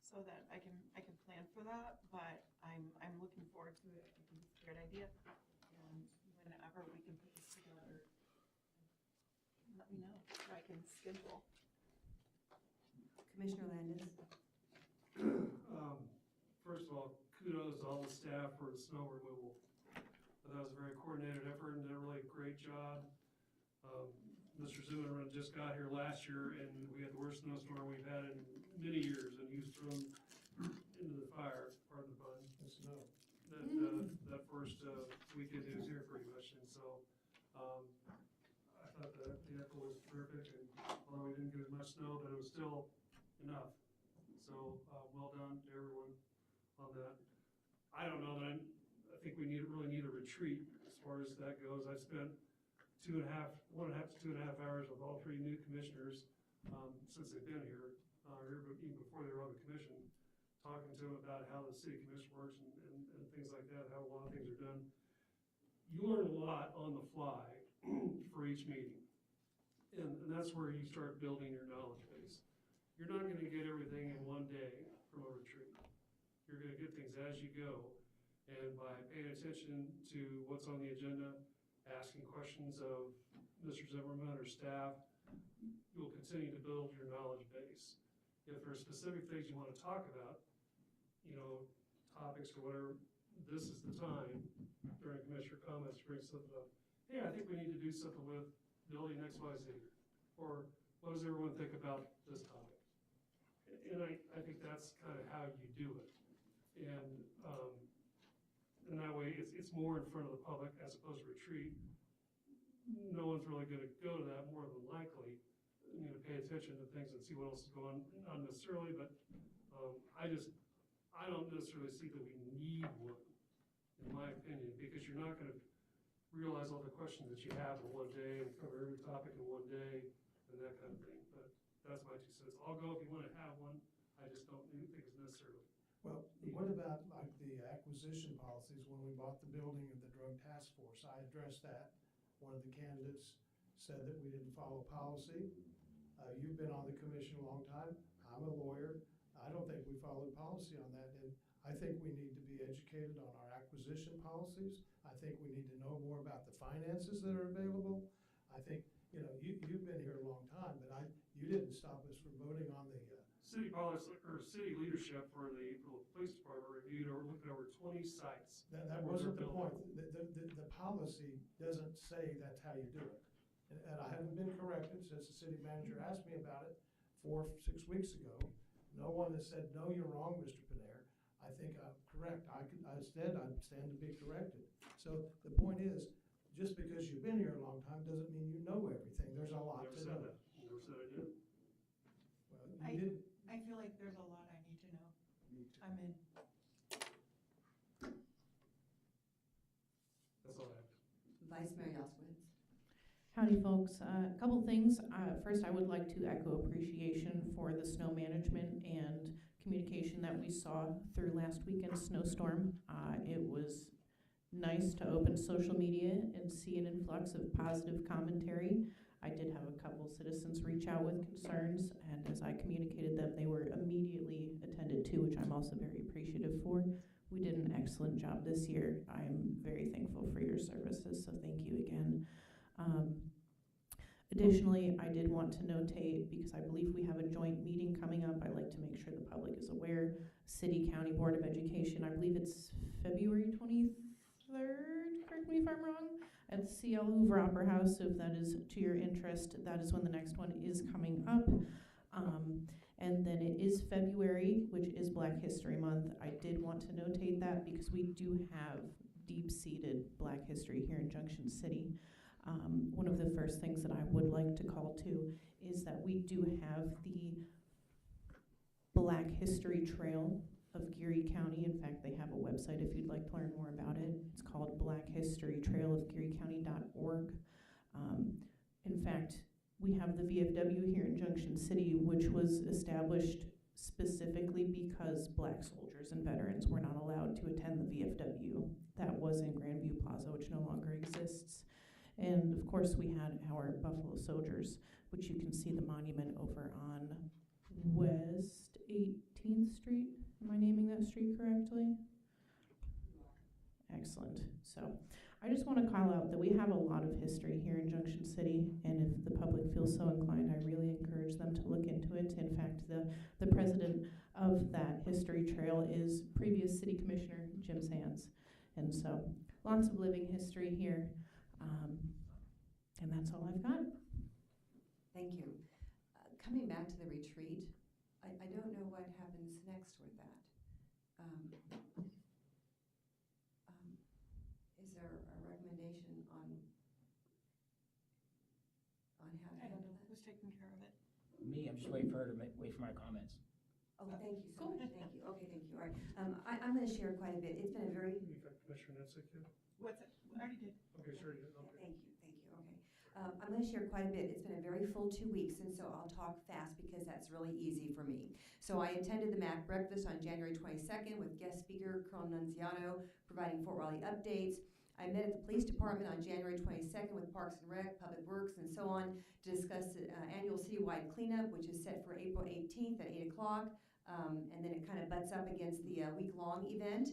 so that I can plan for that, but I'm looking forward to it. I think it's a great idea. And whenever we can put this together, let me know so I can schedule. Commissioner Landis. First of all, kudos to all the staff for the snow removal. That was a very coordinated effort and did a really great job. Mr. Zimmerman just got here last year and we had the worst snowstorm we've had in many years, and he was thrown into the fire, pardon the pun. The snow. That first weekend he was here pretty much, and so I thought that the effort was terrific, and although we didn't get as much snow, but it was still enough. So well done to everyone on that. I don't know that I think we really need a retreat as far as that goes. I spent 1.5 to 2.5 hours with all 3 new commissioners since they've been here, even before they were on the commission, talking to them about how the city commission works and things like that, how a lot of things are done. You learn a lot on the fly for each meeting, and that's where you start building your knowledge base. You're not going to get everything in one day from a retreat. you're gonna get things as you go. And by paying attention to what's on the agenda, asking questions of Mr. Zimmerman or staff, you'll continue to build your knowledge base. If there are specific things you wanna talk about, you know, topics or whatever, this is the time during commissioner comments to bring something up. Hey, I think we need to do something with building XYZ. Or what does everyone think about this topic? And I think that's kind of how you do it. And that way it's more in front of the public as opposed to retreat. No one's really gonna go to that more than likely. You know, pay attention to things and see what else is going on, not necessarily, but I don't necessarily see that we need one, in my opinion, because you're not gonna realize all the questions that you have in one day and cover every topic in one day and that kind of thing. But that's my 2 cents. I'll go if you wanna have one. I just don't think it's necessarily. Well, what about like the acquisition policies when we bought the building of the drug task force? I addressed that. One of the candidates said that we didn't follow policy. You've been on the commission a long time. I'm a lawyer. I don't think we followed policy on that. And I think we need to be educated on our acquisition policies. I think we need to know more about the finances that are available. I think, you know, you've been here a long time, but you didn't stop us from voting on the City policy, or city leadership for the police department reviewed or looked at over 20 sites. That wasn't the point. The policy doesn't say that's how you do it. And I haven't been corrected since the city manager asked me about it 4 or 6 weeks ago. No one has said, no, you're wrong, Mr. Panera. I think I'm correct. I stand to be corrected. So the point is, just because you've been here a long time doesn't mean you know everything. There's a lot to know. Never said I did. Well, you didn't. I feel like there's a lot I need to know. I'm in. That's all I have. Vice Mayor Yaskowitz. Howdy, folks. A couple things. First, I would like to echo appreciation for the snow management and communication that we saw through last weekend's snowstorm. It was nice to open social media and see an influx of positive commentary. I did have a couple citizens reach out with concerns, and as I communicated them, they were immediately attended to, which I'm also very appreciative for. We did an excellent job this year. I'm very thankful for your services, so thank you again. Additionally, I did want to notate, because I believe we have a joint meeting coming up, I'd like to make sure the public is aware, City County Board of Education, I believe it's February 23rd, correct me if I'm wrong, at the CL Hoover Opera House. So if that is to your interest, that is when the next one is coming up. And then it is February, which is Black History Month. I did want to notate that because we do have deep-seated Black history here in Junction City. One of the first things that I would like to call to is that we do have the Black History Trail of Geary County. In fact, they have a website if you'd like to learn more about it. It's called blackhistorytrailofgearycounty.org. In fact, we have the VFW here in Junction City, which was established specifically because Black soldiers and veterans were not allowed to attend the VFW. That was in Grandview Plaza, which no longer exists. And of course, we had our Buffalo Soldiers, which you can see the monument over on West 18th Street. Am I naming that street correctly? Excellent. So I just want to call out that we have a lot of history here in Junction City, and if the public feels so inclined, I really encourage them to look into it. In fact, the president of that history trail is previous city commissioner Jim Sands. And so lots of living history here. And that's all I've got. Thank you. Coming back to the retreat, I don't know what happens next with that. Is there a recommendation on how to handle that? Who's taking care of it? Me, I'm just waiting for her to wait for my comments. Oh, thank you so much. Thank you. Okay, thank you. All right. I'm going to share quite a bit. It's been a very Commissioner Netzik, yeah? What's it? I already did. Okay, sure you did. Okay. Thank you, okay. I'm going to share quite a bit. It's been a very full 2 weeks, and so I'll talk fast because that's really easy for me. So I attended the MAC breakfast on January 22nd with guest speaker Colonel Nunziano providing Fort Raleigh updates. I met at the police department on January 22nd with Parks and Rec, Public Works, and so on to discuss the annual citywide cleanup, which is set for April 18th at 8 o'clock. and then it kind of butts up against the week-long event.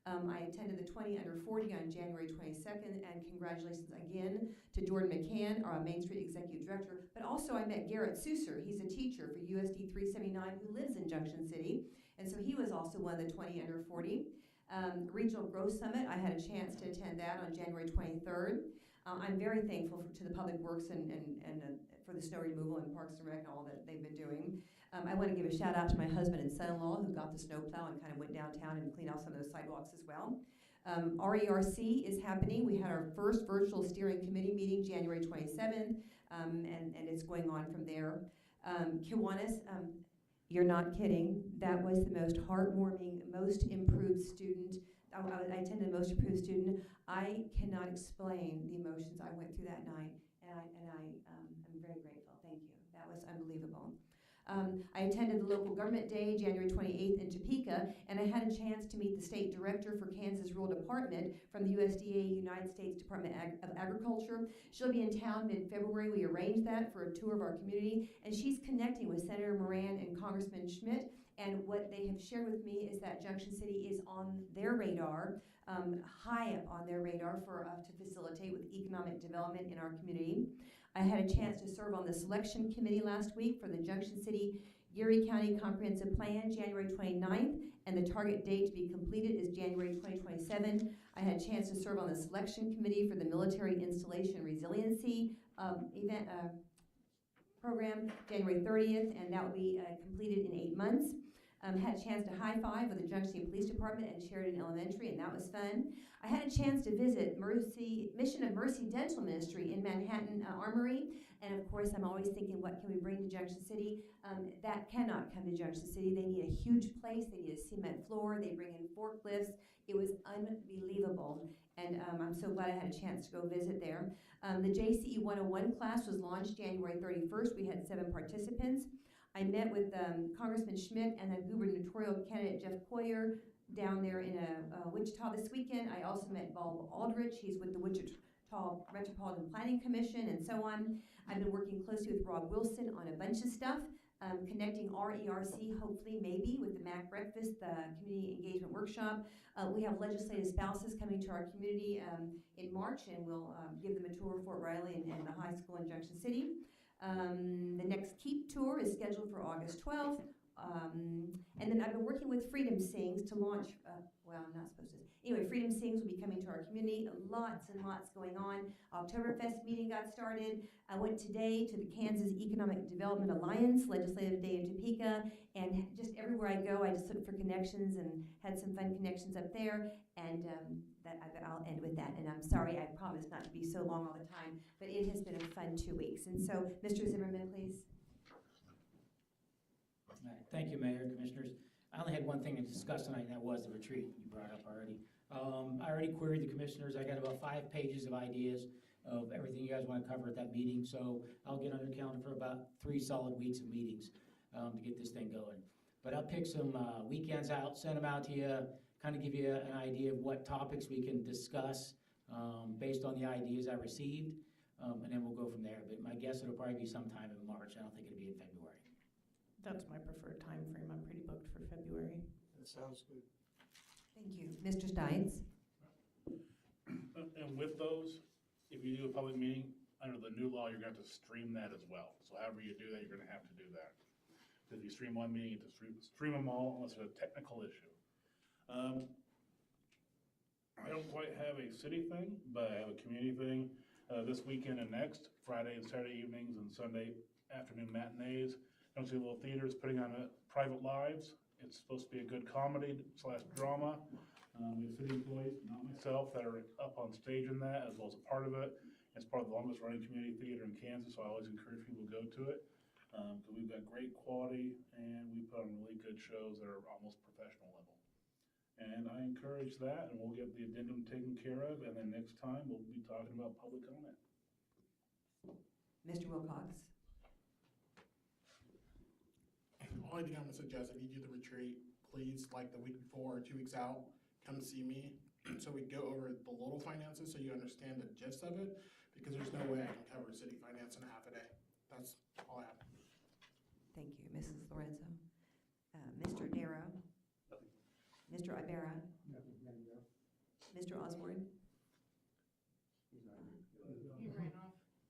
I attended the 20 Under 40 on January 22nd, and congratulations again to Jordan McCann, our Main Street Executive Director. But also I met Garrett Susser. He's a teacher for USD 379 who lives in Junction City, and so he was also one of the 20 Under 40. Regional Growth Summit, I had a chance to attend that on January 23rd. I'm very thankful to the Public Works and for the snow removal and Parks and Rec and all that they've been doing. I want to give a shout out to my husband and son-in-law who got the snowplow and kind of went downtown and cleaned off some of those sidewalks as well. RERC is happening. We had our first virtual steering committee meeting January 27th, and it's going on from there. Kiwanis, you're not kidding. That was the most heartwarming, most improved student. I attended the most improved student. I cannot explain the emotions I went through that night, and I'm very grateful. Thank you. That was unbelievable. I attended the local government day, January 28th in Topeka, and I had a chance to meet the state director for Kansas Rural Department from the USDA, United States Department of Agriculture. She'll be in town mid-February. We arranged that for a tour of our community, and she's connecting with Senator Moran and Congressman Schmidt, and what they have shared with me is that Junction City is on their radar, high up on their radar to facilitate with economic development in our community. I had a chance to serve on the selection committee last week for the Junction City Geary County Comprehensive Plan, January 29th, and the target date to be completed is January 2027. I had a chance to serve on the selection committee for the Military Installation Resiliency event program, January 30th, and that will be completed in 8 months. Had a chance to high-five with the Junction City Police Department and Sheridan Elementary, and that was fun. I had a chance to visit Mission of Mercy Dental Ministry in Manhattan Armory, and of course I'm always thinking, what can we bring to Junction City? That cannot come to Junction City. They need a huge place. They need a cement floor. They bring in forklifts. It was unbelievable, and I'm so glad I had a chance to go visit there. The JCE 101 class was launched January 31st. We had 7 participants. I met with Congressman Schmidt and the gubernatorial candidate Jeff Poyer down there in Wichita this weekend. I also met Bob Aldrich. He's with the Wichita Metropolitan Planning Commission and so on. I've been working closely with Rob Wilson on a bunch of stuff, connecting RERC, hopefully, maybe, with the MAC Breakfast, the Community Engagement Workshop. We have legislative spouses coming to our community in March, and we'll give them a tour of Fort Riley and the high school in Junction City. The next KEEP tour is scheduled for August 12th. And then I've been working with Freedom Sings to launch, well, I'm not supposed to. Anyway, Freedom Sings will be coming to our community. Lots and lots going on. Oktoberfest meeting got started. I went today to the Kansas Economic Development Alliance Legislative Day in Topeka, and just everywhere I go, I just look for connections and had some fun connections up there. And I'll end with that. And I'm sorry, I promise not to be so long all the time, but it has been a fun 2 weeks. And so, Mr. Zimmerman, please. All right. Thank you, Mayor, Commissioners. I only had one thing to discuss tonight, and that was the retreat you brought up already. I already queried the commissioners. I got about 5 pages of ideas of everything you guys want to cover at that meeting, so I'll get on your calendar for about 3 solid weeks of meetings to get this thing going. But I'll pick some weekends out, send them out to you, kind of give you an idea of what topics we can discuss based on the ideas I received, and then we'll go from there. But my guess it'll probably be sometime in March. I don't think it'll be in February. That's my preferred time frame. I'm pretty booked for February. That sounds good. Thank you. Mr. Steins? And with those, if you do a public meeting, under the new law, you're going to have to stream that as well. So however you do that, you're going to have to do that. If you stream one meeting, you have to stream them all unless there's a technical issue. I don't quite have a city thing, but I have a community thing this weekend and next, Friday and Saturday evenings and Sunday afternoon matinees. Junction City Little Theater is putting on a Private Lives. It's supposed to be a good comedy / drama. We have city employees, not myself, that are up on stage in that, as well as a part of it. It's part of the longest running community theater in Kansas, so I always encourage people to go to it. Because we've got great quality, and we put on really good shows that are almost professional level. And I encourage that, and we'll get the addendum taken care of, and then next time we'll be talking about public comment. Mr. Wilcox? Only thing I'm gonna suggest, if you do the retreat, please, like the week before or 2 weeks out, come see me, so we go over the little finances so you understand the gist of it, because there's no way I can cover city finance in half a day. That's all I have. Thank you. Mrs. Lorenzo? Mr. Guerrero. Mr. Ibarra. Mr. Osborne.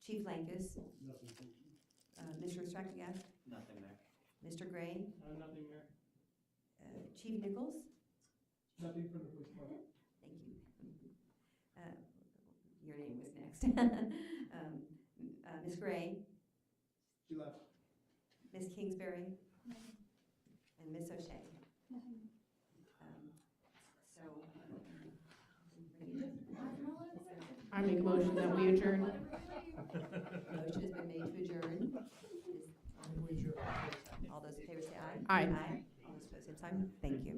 Chief Lankus. Mr. Stracogast. Nothing there. Mr. Gray. Nothing there. Chief Nichols. Nothing from the police department. Thank you. Your name was next. Ms. Gray. She left. Ms. Kingsbury. And Ms. O'Shea. I make a motion that we adjourn. Motion has been made to adjourn. We adjourn. All those in favor say aye. Aye. All those opposed, same sign. Thank you.